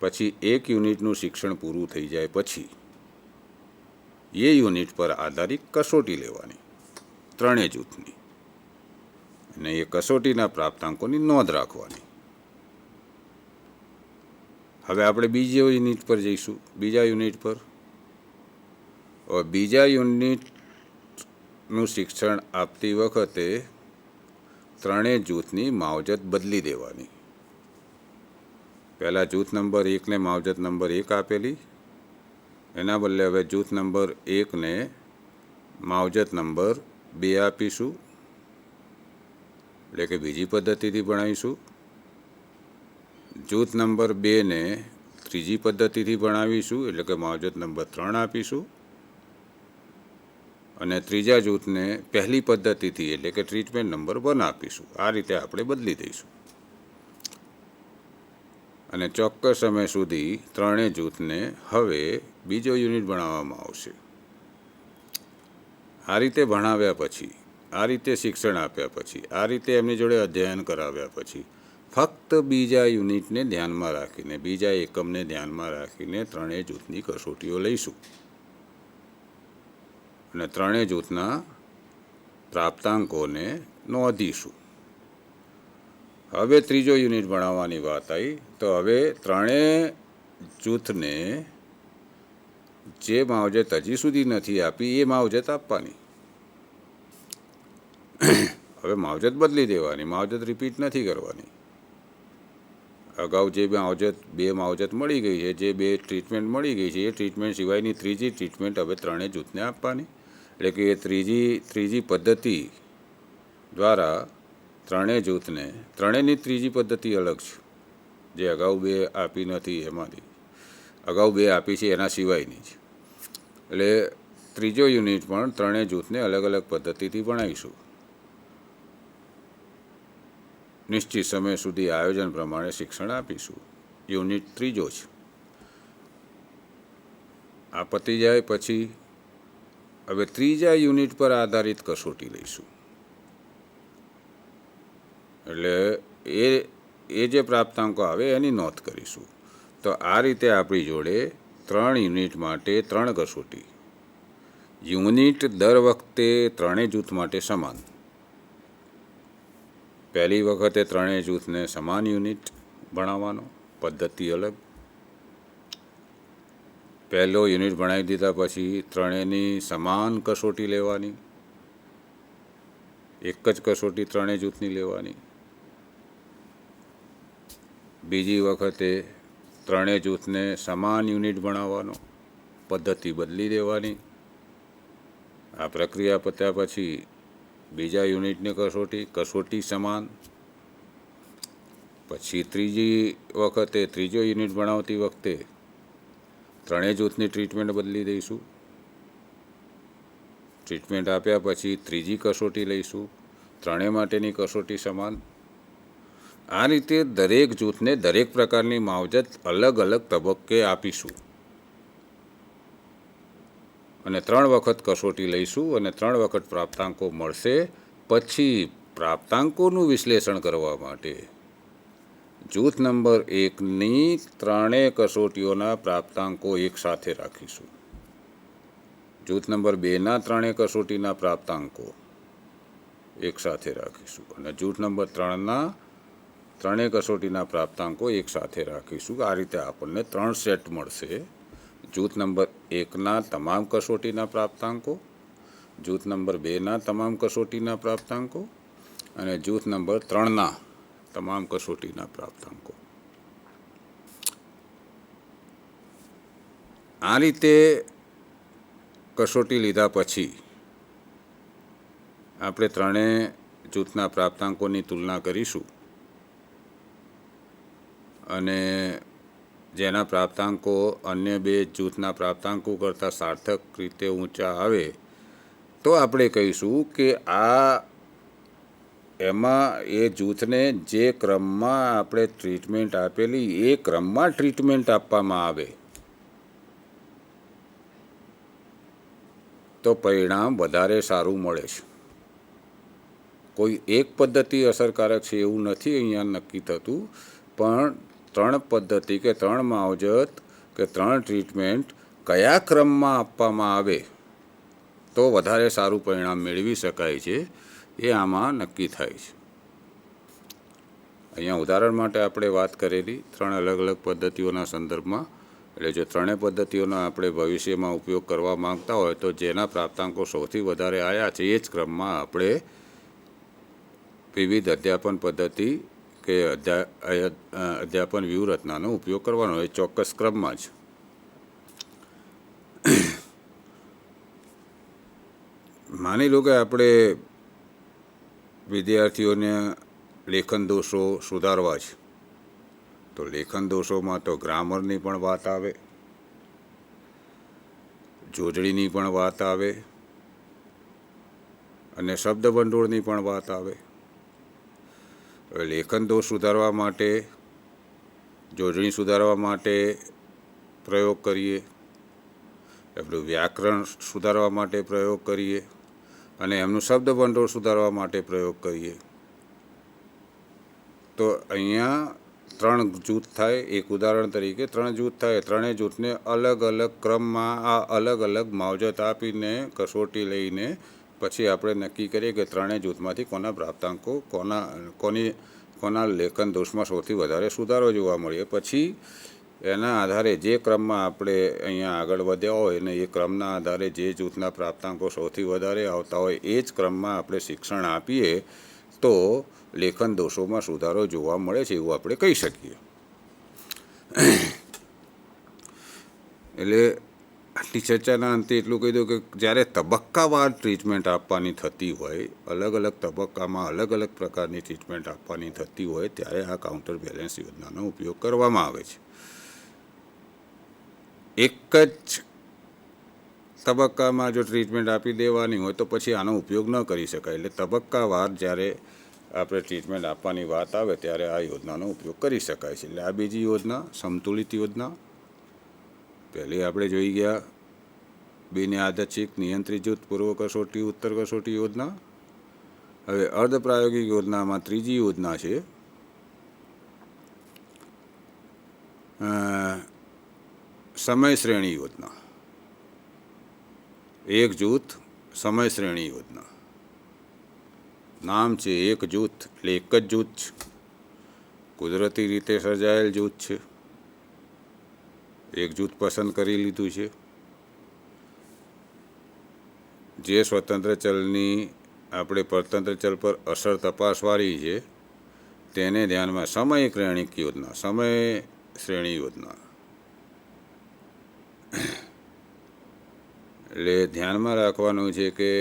પછી એક યુનિટનું શિક્ષણ પૂરું થઈ જાય પછી એ યુનિટ પર આધારિત કસોટી લેવાની ત્રણેય જૂથની, અને એ કસોટીના પ્રાપ્તાંકોની નોંધ રાખવાની. હવે આપણે બીજા યુનિટ પર જઈશું. બીજા યુનિટ પર બીજા યુનિટનું શિક્ષણ આપતી વખતે ત્રણેય જૂથની માવજત બદલી દેવાની. પહેલાં જૂથ નંબર 1ને માવજત નંબર 1 આપેલી, એના બદલે હવે જૂથ નંબર 1ને માવજત નંબર 2 આપીશું, એટલે કે બીજી પદ્ધતિથી ભણાવીશું. જૂથ નંબર 2ને ત્રીજી પદ્ધતિથી ભણાવીશું, એટલે કે માવજત નંબર 3 આપીશું, અને ત્રીજા જૂથને પહેલી પદ્ધતિથી એટલે કે ટ્રીટમેન્ટ નંબર 1 આપીશું. આ રીતે આપણે બદલી દઈશું. અને ચોક્કસ સમય સુધી ત્રણેય જૂથને હવે બીજો યુનિટ ભણાવવામાં આવશે. આ રીતે ભણાવ્યા પછી, આ રીતે શિક્ષણ આપ્યા પછી, આ રીતે એમની જોડે અધ્યયન કરાવ્યા પછી ફક્ત બીજા યુનિટને ધ્યાનમાં રાખીને, બીજા એકમને ધ્યાનમાં રાખીને ત્રણેય જૂથની કસોટીઓ લઈશું અને ત્રણેય જૂથના પ્રાપ્તાંકોને નોંધીશું. હવે ત્રીજો યુનિટ ભણાવવાની વાત આવી તો હવે ત્રણેય જૂથને જે માવજત હજી સુધી નથી આપી એ માવજત આપવાની. હવે માવજત બદલી દેવાની, માવજત રિપીટ નથી કરવાની. અગાઉ જે બે માવજત મળી ગઈ છે, જે 2 ટ્રીટમેન્ટ મળી ગઈ છે, એ ટ્રીટમેન્ટ સિવાયની ત્રીજી ટ્રીટમેન્ટ હવે ત્રણેય જૂથને આપવાની. એટલે કે એ ત્રીજી પદ્ધતિ દ્વારા ત્રણેય જૂથને, ત્રણેયની ત્રીજી પદ્ધતિ અલગ છે, જે અગાઉ 2 આપી નથી એમાંથી, અગાઉ 2 આપી છે એના સિવાયની છે. એટલે ત્રીજો યુનિટ પણ ત્રણેય જૂથને અલગ અલગ પદ્ધતિથી ભણાવીશું. નિશ્ચિત સમય સુધી આયોજન પ્રમાણે શિક્ષણ આપીશું. યુનિટ ત્રીજો છે. આ પતી જાય પછી હવે ત્રીજા યુનિટ પર આધારિત કસોટી લઈશું. એટલે એ જે પ્રાપ્તાંકો આવે એની નોંધ કરીશું. તો આ રીતે આપણી જોડે 3 યુનિટ માટે 3 કસોટી. યુનિટ દર વખતે ત્રણેય જૂથ માટે સમાન. પહેલી વખતે ત્રણેય જૂથને સમાન યુનિટ ભણાવવાનો, પદ્ધતિ અલગ. પહેલો યુનિટ ભણાવી દીધા પછી ત્રણેયની સમાન કસોટી લેવાની, એક જ કસોટી ત્રણેય જૂથની લેવાની. બીજી વખતે ત્રણેય જૂથને સમાન યુનિટ ભણાવવાનો, પદ્ધતિ બદલી દેવાની. આ પ્રક્રિયા પત્યા પછી બીજા યુનિટની કસોટી સમાન. પછી ત્રીજી વખતે ત્રીજો યુનિટ ભણાવતી વખતે ત્રણેય જૂથની ટ્રીટમેન્ટ બદલી દઈશું. ટ્રીટમેન્ટ આપ્યા પછી ત્રીજી કસોટી લઈશું, ત્રણેય માટેની કસોટી સમાન. આ રીતે દરેક જૂથને દરેક પ્રકારની માવજત અલગ અલગ તબક્કે આપીશું અને 3 વખત કસોટી લઈશું અને 3 વખત પ્રાપ્તાંકો મળશે. પછી પ્રાપ્તાંકોનું વિશ્લેષણ કરવા માટે જૂથ નંબર 1ની ત્રણેય કસોટીઓના પ્રાપ્તાંકો એકસાથે રાખીશું. જૂથ નંબર 2ના ત્રણેય કસોટીના પ્રાપ્તાંકો એકસાથે રાખીશું અને જૂથ નંબર 3ના ત્રણેય કસોટીના પ્રાપ્તાંકો એકસાથે રાખીશું. આ રીતે આપણને 3 સેટ મળશે. જૂથ નંબર 1ના તમામ કસોટીના પ્રાપ્તાંકો, જૂથ નંબર 2ના તમામ કસોટીના પ્રાપ્તાંકો અને જૂથ નંબર 3ના તમામ કસોટીના પ્રાપ્તાંકો. આ રીતે કસોટી લીધા પછી આપણે ત્રણેય જૂથના પ્રાપ્તાંકોની તુલના કરીશું અને જેના પ્રાપ્તાંકો અન્ય બે જૂથના પ્રાપ્તાંકો કરતાં સાર્થક રીતે ઊંચા આવે તો આપણે કહીશું કે એમાં એ જૂથને જે ક્રમમાં આપણે ટ્રીટમેન્ટ આપેલી એ ક્રમમાં ટ્રીટમેન્ટ આપવામાં આવે તો પરિણામ વધારે સારું મળે છે. કોઈ એક પદ્ધતિ અસરકારક છે એવું નથી અહીંયા નક્કી થતું, પણ 3 પદ્ધતિ કે 3 માવજત કે 3 ટ્રીટમેન્ટ કયા ક્રમમાં આપવામાં આવે તો વધારે સારું પરિણામ મેળવી શકાય છે એ આમાં નક્કી થાય છે. અહીંયા ઉદાહરણ માટે આપણે વાત કરેલી 3 અલગ અલગ પદ્ધતિઓના સંદર્ભમાં. એટલે જો ત્રણેય પદ્ધતિઓનો આપણે ભવિષ્યમાં ઉપયોગ કરવા માંગતા હોય તો જેના પ્રાપ્તાંકો સૌથી વધારે આવ્યા છે એ જ ક્રમમાં આપણે વિવિધ અધ્યાપન પદ્ધતિ કે અધ્યાપન વ્યૂહરચનાનો ઉપયોગ કરવાનો એ ચોક્કસ ક્રમમાં જ. માની લો કે આપણે વિદ્યાર્થીઓને લેખન દોષો સુધારવા છે તો લેખન દોષોમાં તો ગ્રામરની પણ વાત આવે, જોડણીની પણ વાત આવે અને શબ્દભંડોળની પણ વાત આવે. હવે લેખન દોષ સુધારવા માટે, જોડણી સુધારવા માટે પ્રયોગ કરીએ, એમનું વ્યાકરણ સુધારવા માટે પ્રયોગ કરીએ અને એમનું શબ્દભંડોળ સુધારવા માટે પ્રયોગ કરીએ તો અહીંયા 3 જૂથ થાય. એક ઉદાહરણ તરીકે 3 જૂથ થાય. ત્રણેય જૂથને અલગ અલગ ક્રમમાં આ અલગ અલગ માવજત આપીને કસોટી લઈને પછી આપણે નક્કી કરીએ કે ત્રણેય જૂથમાંથી કોના પ્રાપ્તાંકો કોના લેખન દોષમાં સૌથી વધારે સુધારો જોવા મળે. પછી એના આધારે જે ક્રમમાં આપણે અહીંયા આગળ વધ્યા હોય અને એ ક્રમના આધારે જે જૂથના પ્રાપ્તાંકો સૌથી વધારે આવતા હોય એ જ ક્રમમાં આપણે શિક્ષણ આપીએ તો લેખન દોષોમાં સુધારો જોવા મળે છે એવું આપણે કહી શકીએ. એટલે આટલી ચર્ચાના અંતે એટલું કહી દઉં કે જ્યારે તબક્કાવાર ટ્રીટમેન્ટ આપવાની થતી હોય, અલગ અલગ તબક્કામાં અલગ અલગ પ્રકારની ટ્રીટમેન્ટ આપવાની થતી હોય ત્યારે આ કાઉન્ટર બેલેન્સ યોજનાનો ઉપયોગ કરવામાં આવે છે. એક જ તબક્કામાં જો ટ્રીટમેન્ટ આપી દેવાની હોય તો પછી આનો ઉપયોગ ન કરી શકાય. એટલે તબક્કાવાર જ્યારે આપણે ટ્રીટમેન્ટ આપવાની વાત આવે ત્યારે આ યોજનાનો ઉપયોગ કરી શકાય છે. એટલે આ બીજી યોજના સમતુલિત યોજના. પહેલી આપણે જોઈ ગયા બિનયાદચ્છિક નિયંત્રિત જૂથ પૂર્વ કસોટી ઉત્તર કસોટી યોજના. હવે અર્ધપ્રાયોગિક યોજનામાં ત્રીજી યોજના છે સમય શ્રેણી યોજના. એક જૂથ સમય શ્રેણી યોજના. નામ છે એક જૂથ એટલે એક જ જૂથ છે, કુદરતી રીતે સર્જાયેલ જૂથ છે, એક જૂથ પસંદ કરી લીધું છે. જે સ્વતંત્ર ચલની આપણે પરતંત્ર ચલ પર અસર તપાસવાની છે તેને ધ્યાનમાં સમય શ્રેણી યોજના. એટલે ધ્યાનમાં રાખવાનું છે કે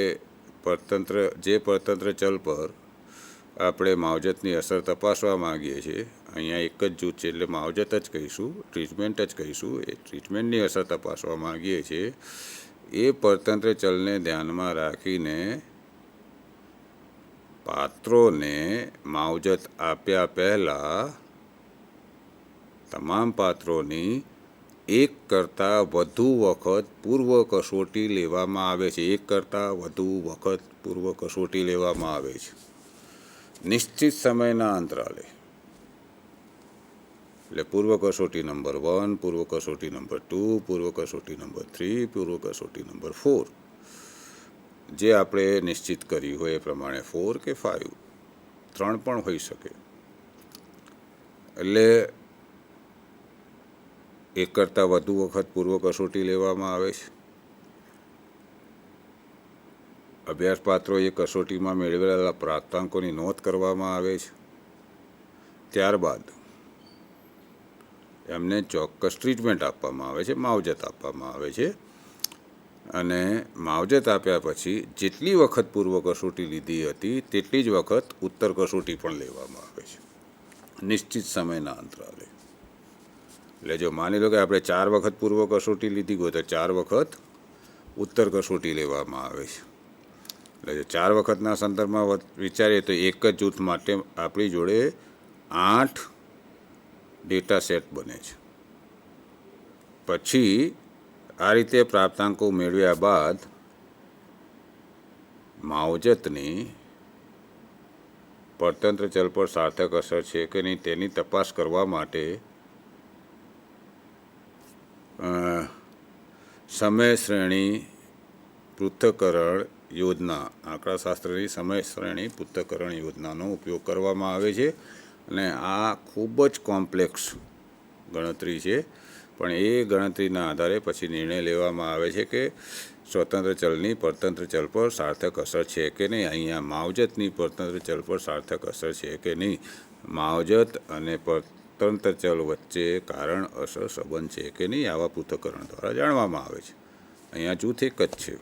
જે પરતંત્ર ચલ પર આપણે માવજતની અસર તપાસવા માંગીએ છીએ, અહીંયા એક જ જૂથ છે એટલે માવજત જ કહીશું, ટ્રીટમેન્ટ જ કહીશું, એ ટ્રીટમેન્ટની અસર તપાસવા માંગીએ છીએ એ પરતંત્ર ચલને ધ્યાનમાં રાખીને પાત્રોને માવજત આપ્યા પહેલાં તમામ પાત્રોની એક કરતાં વધુ વખત પૂર્વ કસોટી લેવામાં આવે છે. એક કરતાં વધુ વખત પૂર્વ કસોટી લેવામાં આવે છે નિશ્ચિત સમયના અંતરાલે. એટલે પૂર્વ કસોટી નંબર 1, પૂર્વ કસોટી નંબર 2, પૂર્વ કસોટી નંબર 3, પૂર્વ કસોટી નંબર 4, જે આપણે નિશ્ચિત કર્યું હોય એ પ્રમાણે 4 કે 5, 3 પણ હોઈ શકે. એટલે એક કરતાં વધુ વખત પૂર્વ કસોટી લેવામાં આવે છે. અભ્યાસપાત્રો એ કસોટીમાં મેળવેલા પ્રાપ્તાંકોની નોંધ કરવામાં આવે છે. ત્યારબાદ એમને ચોક્કસ ટ્રીટમેન્ટ આપવામાં આવે છે, માવજત આપવામાં આવે છે. અને માવજત આપ્યા પછી જેટલી વખત પૂર્વ કસોટી લીધી હતી તેટલી જ વખત ઉત્તર કસોટી પણ લેવામાં આવે છે, નિશ્ચિત સમયના અંતરાલે. એટલે જો માની લો કે આપણે 4 વખત પૂર્વ કસોટી લીધી હોય તો 4 વખત ઉત્તર કસોટી લેવામાં આવે છે. એટલે જો 4 વખતના સંદર્ભમાં વિચારીએ તો એક જ જૂથ માટે આપણી જોડે 8 ડેટા સેટ બને છે. પછી આ રીતે પ્રાપ્તાંકો મેળવ્યા બાદ માવજતની પરતંત્ર ચલ પર સાર્થક અસર છે કે નહીં તેની તપાસ કરવા માટે સમય શ્રેણી પૃથ્થકરણ યોજના, આંકડાશાસ્ત્રની સમય શ્રેણી પૃથ્થકરણ યોજનાનો ઉપયોગ કરવામાં આવે છે. અને આ ખૂબ જ કોમ્પ્લેક્સ ગણતરી છે, પણ એ ગણતરીના આધારે પછી નિર્ણય લેવામાં આવે છે કે સ્વતંત્ર ચલની પરતંત્ર ચલ પર સાર્થક અસર છે કે નહીં. અહીંયા માવજતની પરતંત્ર ચલ પર સાર્થક અસર છે કે નહીં, માવજત અને પરતંત્ર ચલ વચ્ચે કારણ અસર સંબંધ છે કે નહીં, આવા પૃથ્થકરણ દ્વારા જાણવામાં આવે છે. અહીંયા જૂથ એક જ છે.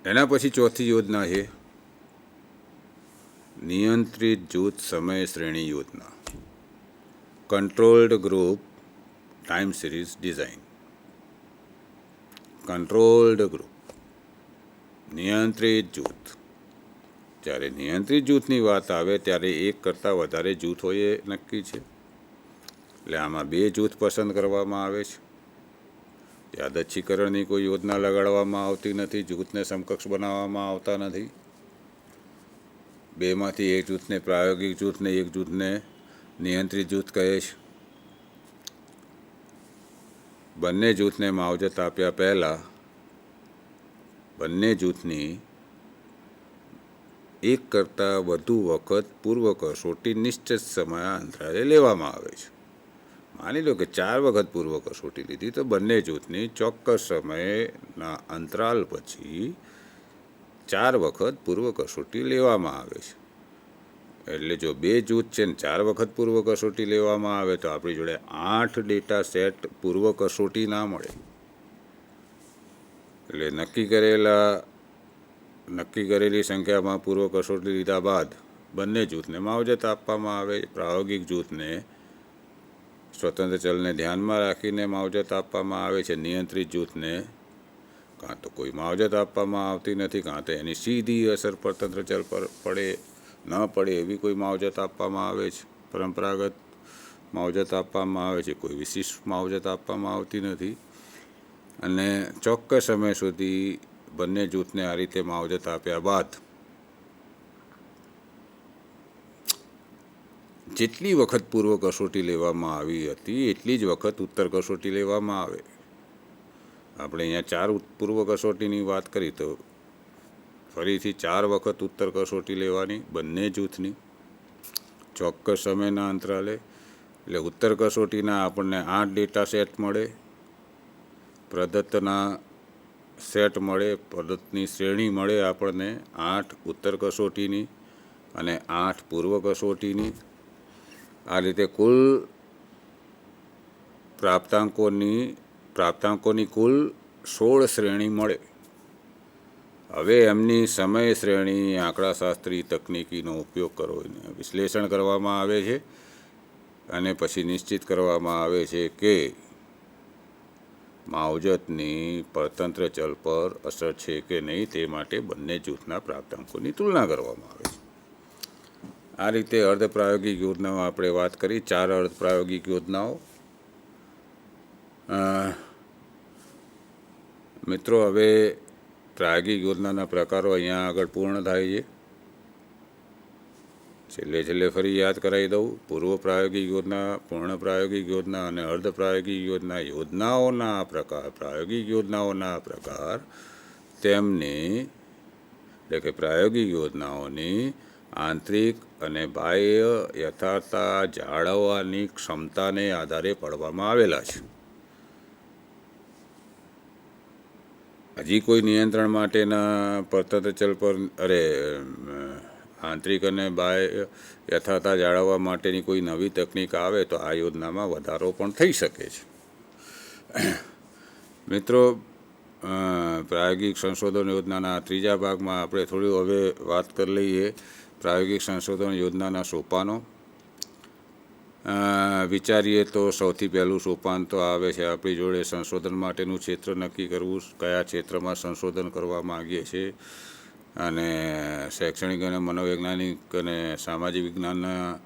એના પછી ચોથી યોજના છે નિયંત્રિત જૂથ સમય શ્રેણી યોજના, controlled group time series design. Controlled group, નિયંત્રિત જૂથ. જ્યારે નિયંત્રિત જૂથની વાત આવે ત્યારે એક કરતાં વધારે જૂથો એ નક્કી છે. એટલે આમાં 2 જૂથ પસંદ કરવામાં આવે છે. યાદચ્છીકરણની કોઈ યોજના લગાડવામાં આવતી નથી, જૂથને સમકક્ષ બનાવવામાં આવતા નથી. 2માંથી એક જૂથને પ્રાયોગિક જૂથને એક જૂથને નિયંત્રિત જૂથ કહે છે. બંને જૂથને માવજત આપ્યા પહેલાં બંને જૂથની એક કરતાં વધુ વખત પૂર્વ કસોટી નિશ્ચિત સમયાંતરાલે લેવામાં આવે છે. માની લો કે 4 વખત પૂર્વ કસોટી લીધી તો બંને જૂથની ચોક્કસ સમયના અંતરાલ પછી 4 વખત પૂર્વ કસોટી લેવામાં આવે છે. એટલે જો 2 જૂથ છે ને 4 વખત પૂર્વ કસોટી લેવામાં આવે તો આપણી જોડે 8 ડેટા સેટ પૂર્વ કસોટી ના મળે. એટલે નક્કી કરેલી સંખ્યામાં પૂર્વ કસોટી લીધા બાદ બંને જૂથને માવજત આપવામાં આવે. પ્રાયોગિક જૂથને સ્વતંત્ર ચલને ધ્યાનમાં રાખીને માવજત આપવામાં આવે છે. નિયંત્રિત જૂથને કાં તો કોઈ માવજત આપવામાં આવતી નથી, કાં તો એની સીધી અસર પરતંત્ર ચલ પર ન પડે એવી કોઈ માવજત આપવામાં આવે છે. પરંપરાગત માવજત આપવામાં આવે છે, કોઈ વિશિષ્ટ માવજત આપવામાં આવતી નથી. અને ચોક્કસ સમય સુધી બંને જૂથને આ રીતે માવજત આપ્યા બાદ જેટલી વખત પૂર્વ કસોટી લેવામાં આવી હતી એટલી જ વખત ઉત્તર કસોટી લેવામાં આવે. આપણે અહીંયા 4 પૂર્વ કસોટીની વાત કરી તો ફરીથી 4 વખત ઉત્તર કસોટી લેવાની બંને જૂથની ચોક્કસ સમયના અંતરાલે. એટલે ઉત્તર કસોટીના આપણને 8 ડેટા સેટ મળે, પ્રદત્તના સેટ મળે, પ્રદત્તની શ્રેણી મળે આપણને 8 ઉત્તર કસોટીની અને 8 પૂર્વ કસોટીની. આ રીતે કુલ પ્રાપ્તાંકોની કુલ 16 શ્રેણી મળે. હવે એમની સમય શ્રેણી આંકડાશાસ્ત્રી તકનીકીનો ઉપયોગ કરીને વિશ્લેષણ કરવામાં આવે છે અને પછી નિશ્ચિત કરવામાં આવે છે કે માવજતની પરતંત્ર ચલ પર અસર છે કે નહીં. તે માટે બંને જૂથના પ્રાપ્તાંકોની તુલના કરવામાં આવે છે. આ રીતે અર્ધપ્રાયોગિક યોજનાઓ આપણે વાત કરી, 4 અર્ધપ્રાયોગિક યોજનાઓ. મિત્રો, હવે પ્રાયોગિક યોજનાના પ્રકારો અહીંયા આગળ પૂર્ણ થાય છે. છેલ્લે ફરી યાદ કરાવી દઉં. પૂર્વ પ્રાયોગિક યોજના, પૂર્ણ પ્રાયોગિક યોજના અને અર્ધ પ્રાયોગિક યોજનાઓના પ્રકાર. પ્રાયોગિક યોજનાઓના પ્રકાર તેમની એટલે કે પ્રાયોગિક યોજનાઓની આંતરિક અને બાહ્ય યથાર્થતા જાળવવાની ક્ષમતાને આધારે પાડવામાં આવેલા છે. હજી કોઈ નિયંત્રણ માટેના પરતંત્ર ચલ પર આંતરિક અને બાહ્ય યથાર્થતા જાળવવા માટેની કોઈ નવી તકનીક આવે તો આ યોજનામાં વધારો પણ થઈ શકે છે. મિત્રો, પ્રાયોગિક સંશોધન યોજનાના ત્રીજા ભાગમાં આપણે થોડી હવે વાત કરી લઈએ પ્રાયોગિક સંશોધન યોજનાના સોપાનો. વિચારીએ તો સૌથી પહેલું સોપાન તો આવે છે આપણી જોડે સંશોધન માટેનું ક્ષેત્ર નક્કી કરવું. કયા ક્ષેત્રમાં સંશોધન કરવા માગીએ છીએ અને શૈક્ષણિક અને મનોવૈજ્ઞાનિક અને સામાજિક વિજ્ઞાનના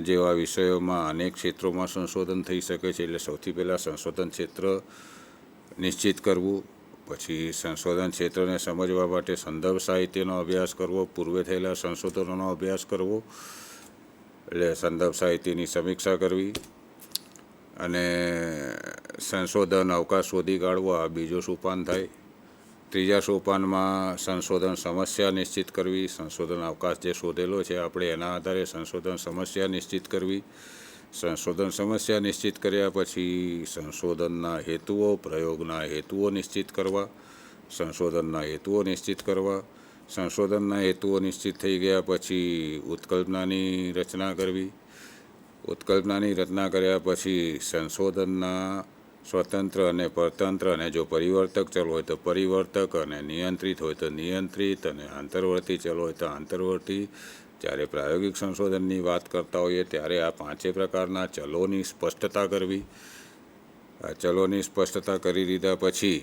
જેવા વિષયોમાં અનેક ક્ષેત્રોમાં સંશોધન થઈ શકે છે. એટલે સૌથી પહેલાં સંશોધન ક્ષેત્ર નિશ્ચિત કરવું. પછી સંશોધન ક્ષેત્રને સમજવા માટે સંદર્ભ સાહિત્યનો અભ્યાસ કરવો. પૂર્વે થયેલા સંશોધનોનો અભ્યાસ કરવો એટલે સંદર્ભ સાહિત્યની સમીક્ષા કરવી. અને સંશોધન અવકાશ શોધી કાઢવો, આ બીજો સોપાન થાય. ત્રીજા સોપાનમાં સંશોધન સમસ્યા નિશ્ચિત કરવી. સંશોધન અવકાશ જે શોધેલો છે આપણે એના આધારે સંશોધન સમસ્યા નિશ્ચિત કરવી. સંશોધન સમસ્યા નિશ્ચિત કર્યા પછી સંશોધનના હેતુઓ, પ્રયોગના હેતુઓ નિશ્ચિત કરવા. સંશોધનના હેતુઓ નિશ્ચિત કરવા. સંશોધનના હેતુઓ નિશ્ચિત થઈ ગયા પછી ઉત્કલ્પનાની રચના કરવી. ઉત્કલ્પનાની રચના કર્યા પછી સંશોધનના સ્વતંત્ર અને પરતંત્ર અને જો પરિવર્તક ચલ હોય તો પરિવર્તક અને નિયંત્રિત હોય તો નિયંત્રિત અને આંતરવર્તી ચલ હોય તો આંતરવર્તી. જ્યારે પ્રાયોગિક સંશોધનની વાત કરતા હોઈએ ત્યારે આ પાંચે પ્રકારના ચલોની સ્પષ્ટતા કરવી. આ ચલોની સ્પષ્ટતા કરી દીધા પછી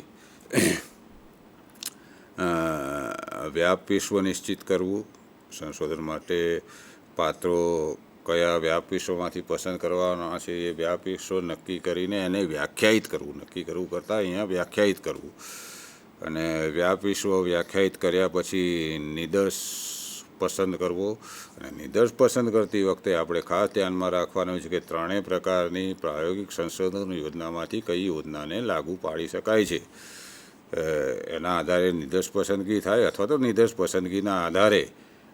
વ્યાપ વિશ્વ નિશ્ચિત કરવું. સંશોધન માટે પાત્રો કયા વ્યાપ વિશ્વમાંથી પસંદ કરવાના છે એ વ્યાપ વિશ્વ નક્કી કરીને એને વ્યાખ્યાયિત કરવું. નક્કી કરવું કરતાં અહીંયા વ્યાખ્યાયિત કરવું. અને વ્યાપ વિશ્વ વ્યાખ્યાયિત કર્યા પછી નિદર્શ પસંદ કરવો. અને નિદર્શ પસંદ કરતી વખતે આપણે ખાસ ધ્યાનમાં રાખવાનું છે કે ત્રણેય પ્રકારની પ્રાયોગિક સંશોધન યોજનામાંથી કઈ યોજનાને લાગુ પાડી શકાય છે એના આધારે નિદર્શ પસંદગી થાય, અથવા તો નિદર્શ પસંદગીના આધારે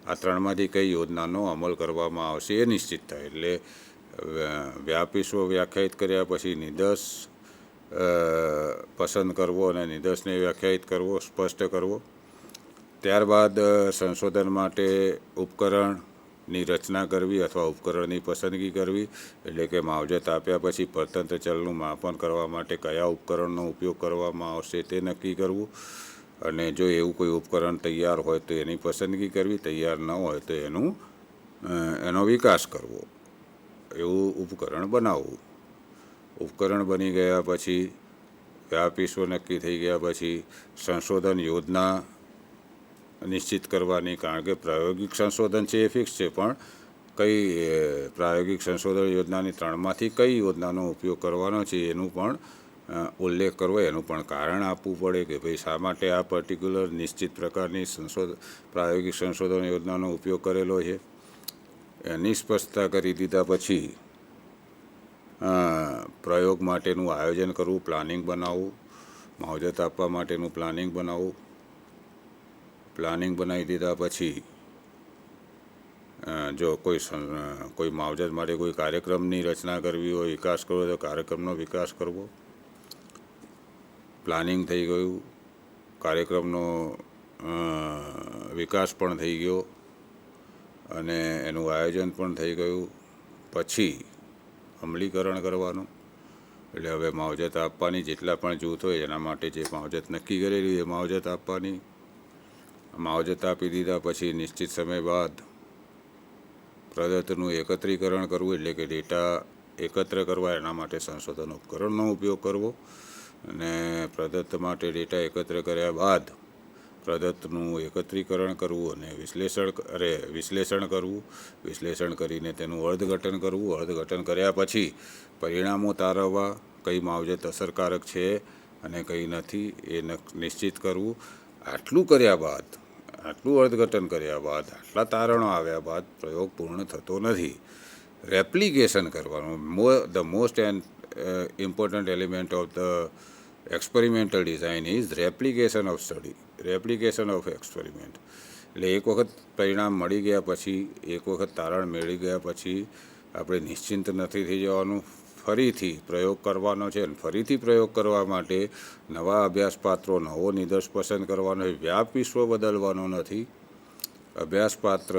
આ ત્રણમાંથી કઈ યોજનાનો અમલ કરવામાં આવશે એ નિશ્ચિત થાય. એટલે વ્યાપ વિશ્વ વ્યાખ્યાયિત કર્યા પછી નિદર્શ પસંદ કરવો અને નિદર્શને વ્યાખ્યાયિત કરવો, સ્પષ્ટ કરવો. ત્યારબાદ સંશોધન માટે ઉપકરણની રચના કરવી અથવા ઉપકરણની પસંદગી કરવી. એટલે કે માવજત આપ્યા પછી પરતંત્ર ચલનું માપન કરવા માટે કયા ઉપકરણનો ઉપયોગ કરવામાં આવશે તે નક્કી કરવું. અને જો એવું કોઈ ઉપકરણ તૈયાર હોય તો એની પસંદગી કરવી. તૈયાર ન હોય તો એનો વિકાસ કરવો, એવું ઉપકરણ બનાવવું. ઉપકરણ બની ગયા પછી વ્યાપ વિશ્વ નક્કી થઈ ગયા પછી સંશોધન યોજના નિશ્ચિત કરવાની. કારણ કે પ્રાયોગિક સંશોધન છે એ ફિક્સ છે, પણ કઈ પ્રાયોગિક સંશોધન યોજનાની ત્રણમાંથી કઈ યોજનાનો ઉપયોગ કરવાનો છે એનું પણ ઉલ્લેખ કરવો. એનું પણ કારણ આપવું પડે કે ભાઈ શા માટે આ પર્ટિક્યુલર નિશ્ચિત પ્રકારની પ્રાયોગિક સંશોધન યોજનાનો ઉપયોગ કરેલો છે. એની સ્પષ્ટતા કરી દીધા પછી પ્રયોગ માટેનું આયોજન કરવું, પ્લાનિંગ બનાવવું. માવજત આપવા માટેનું પ્લાનિંગ બનાવવું. પ્લાનિંગ બનાવી દીધા પછી જો કોઈ માવજત માટે કોઈ કાર્યક્રમની રચના કરવી હોય, વિકાસ કરવો તો કાર્યક્રમનો વિકાસ કરવો. પ્લાનિંગ થઈ ગયું, કાર્યક્રમનો વિકાસ પણ થઈ ગયો અને એનું આયોજન પણ થઈ ગયું. પછી અમલીકરણ કરવાનું. એટલે હવે માવજત આપવાની જેટલા પણ જૂથ હોય એના માટે જે માવજત નક્કી કરેલી એ માવજત આપવાની. માવજત આપી દીધા પછી નિશ્ચિત સમય બાદ પ્રદત્તનું એકત્રીકરણ કરવું. એટલે કે ડેટા એકત્ર કરવા, એના માટે સંશોધન ઉપકરણનો ઉપયોગ કરવો. અને પ્રદત્ત માટે ડેટા એકત્ર કર્યા બાદ પ્રદત્તનું એકત્રીકરણ કરવું અને વિશ્લેષણ કરવું. વિશ્લેષણ કરીને તેનું અર્થઘટન કરવું. અર્થઘટન કર્યા પછી પરિણામો તારવવા. કઈ માવજત અસરકારક છે અને કઈ નથી એ નિશ્ચિત કરવું. આટલું કર્યા બાદ આટલું અર્થઘટન કર્યા બાદ આટલા તારણો આવ્યા બાદ પ્રયોગ પૂર્ણ થતો નથી. રેપ્લિકેશન કરવાનું the most and important element of the experimental design is replication of study, replication of experiment. એટલે એક વખત પરિણામ મળી ગયા પછી, એક વખત તારણ મેળવી ગયા પછી આપણે નિશ્ચિંત નથી થઈ જવાનું. ફરીથી પ્રયોગ કરવાનો છે અને ફરીથી પ્રયોગ કરવા માટે નવા અભ્યાસપાત્રો, નવો નિદર્શ પસંદ કરવાનો છે. વ્યાપ વિશ્વ બદલવાનો નથી. અભ્યાસપાત્ર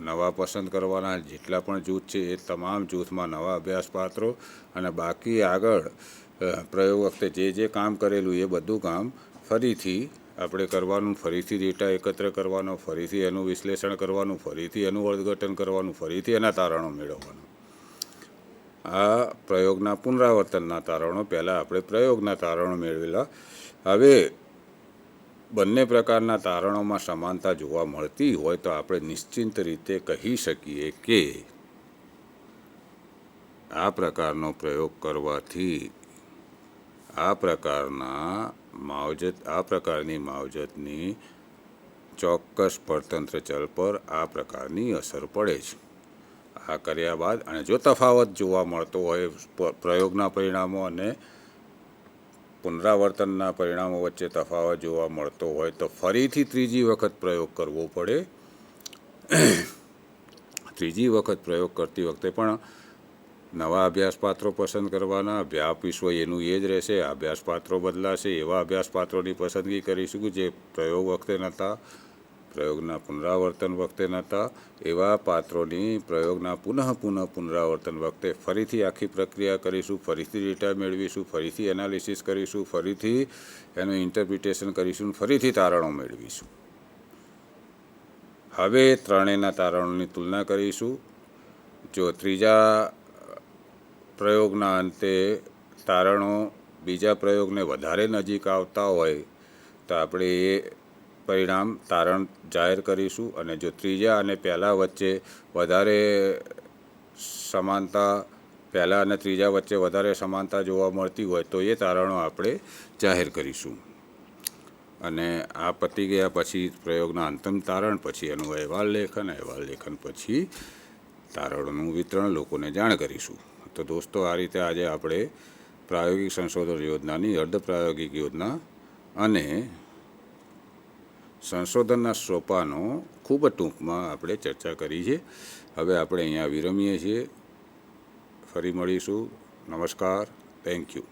નવા પસંદ કરવાના, જેટલા પણ જૂથ છે એ તમામ જૂથમાં નવા અભ્યાસપાત્રો, અને બાકી આગળ પ્રયોગ વખતે જે કામ કરેલું એ બધું કામ ફરીથી આપણે કરવાનું, ફરીથી ડેટા એકત્ર કરવાનો, ફરીથી એનું વિશ્લેષણ કરવાનું, ફરીથી એનું અર્થઘટન કરવાનું, ફરીથી એના તારણો મેળવવાનું. આ પ્રયોગના પુનરાવર્તનના તારણો. પહેલાં આપણે પ્રયોગના તારણો મેળવેલા. હવે બંને પ્રકારના તારણોમાં સમાનતા જોવા મળતી હોય તો આપણે નિશ્ચિંત રીતે કહી શકીએ કે આ પ્રકારનો પ્રયોગ કરવાથી આ પ્રકારની માવજતની ચોક્કસ પરતંત્ર ચલ પર આ પ્રકારની અસર પડે છે. આ કર્યા બાદ અને જો તફાવત જોવા મળતો હોય પ્રયોગના પરિણામો અને પુનરાવર્તનના પરિણામો વચ્ચે તફાવત જોવા મળતો હોય તો ફરીથી ત્રીજી વખત પ્રયોગ કરવો પડે. ત્રીજી વખત પ્રયોગ કરતી વખતે પણ નવા અભ્યાસપાત્રો પસંદ કરવાના. વ્યાપ વિશ્વ એનું એ જ રહેશે. અભ્યાસપાત્રો બદલાશે. એવા અભ્યાસપાત્રોની પસંદગી કરીશું જે પ્રયોગ વખતે નહોતા, પ્રયોગના પુનરાવર્તન વખતે નહોતા. એવા પાત્રોની પ્રયોગના પુનરાવર્તન વખતે ફરીથી આખી પ્રક્રિયા કરીશું, ફરીથી ડેટા મેળવીશું, ફરીથી એનાલિસિસ કરીશું, ફરીથી એનું ઇન્ટરપ્રિટેશન કરીશું, ફરીથી તારણો મેળવીશું. હવે ત્રણેયના તારણોની તુલના કરીશું. જો ત્રીજા પ્રયોગના અંતે તારણો બીજા પ્રયોગને વધારે નજીક આવતા હોય તો આપણે એ તારણ જાહેર કરીશું. અને જો ત્રીજા અને પહેલાં વચ્ચે વધારે સમાનતા, પહેલાં અને ત્રીજા વચ્ચે વધારે સમાનતા જોવા મળતી હોય તો એ તારણો આપણે જાહેર કરીશું. અને આ પતી ગયા પછી પ્રયોગના અંતિમ તારણ, પછી એનું અહેવાલ લેખન પછી તારણોનું વિતરણ લોકોને જાણ કરીશું. તો દોસ્તો, આ રીતે આજે આપણે પ્રાયોગિક સંશોધન યોજનાની અર્ધ પ્રાયોગિક યોજના અને સંશોધનના સોપાનો ખૂબ જ ટૂંકમાં આપણે ચર્ચા કરી છે. હવે આપણે અહીંયા વિરમીએ છીએ. ફરી મળીશું. નમસ્કાર. Thank you.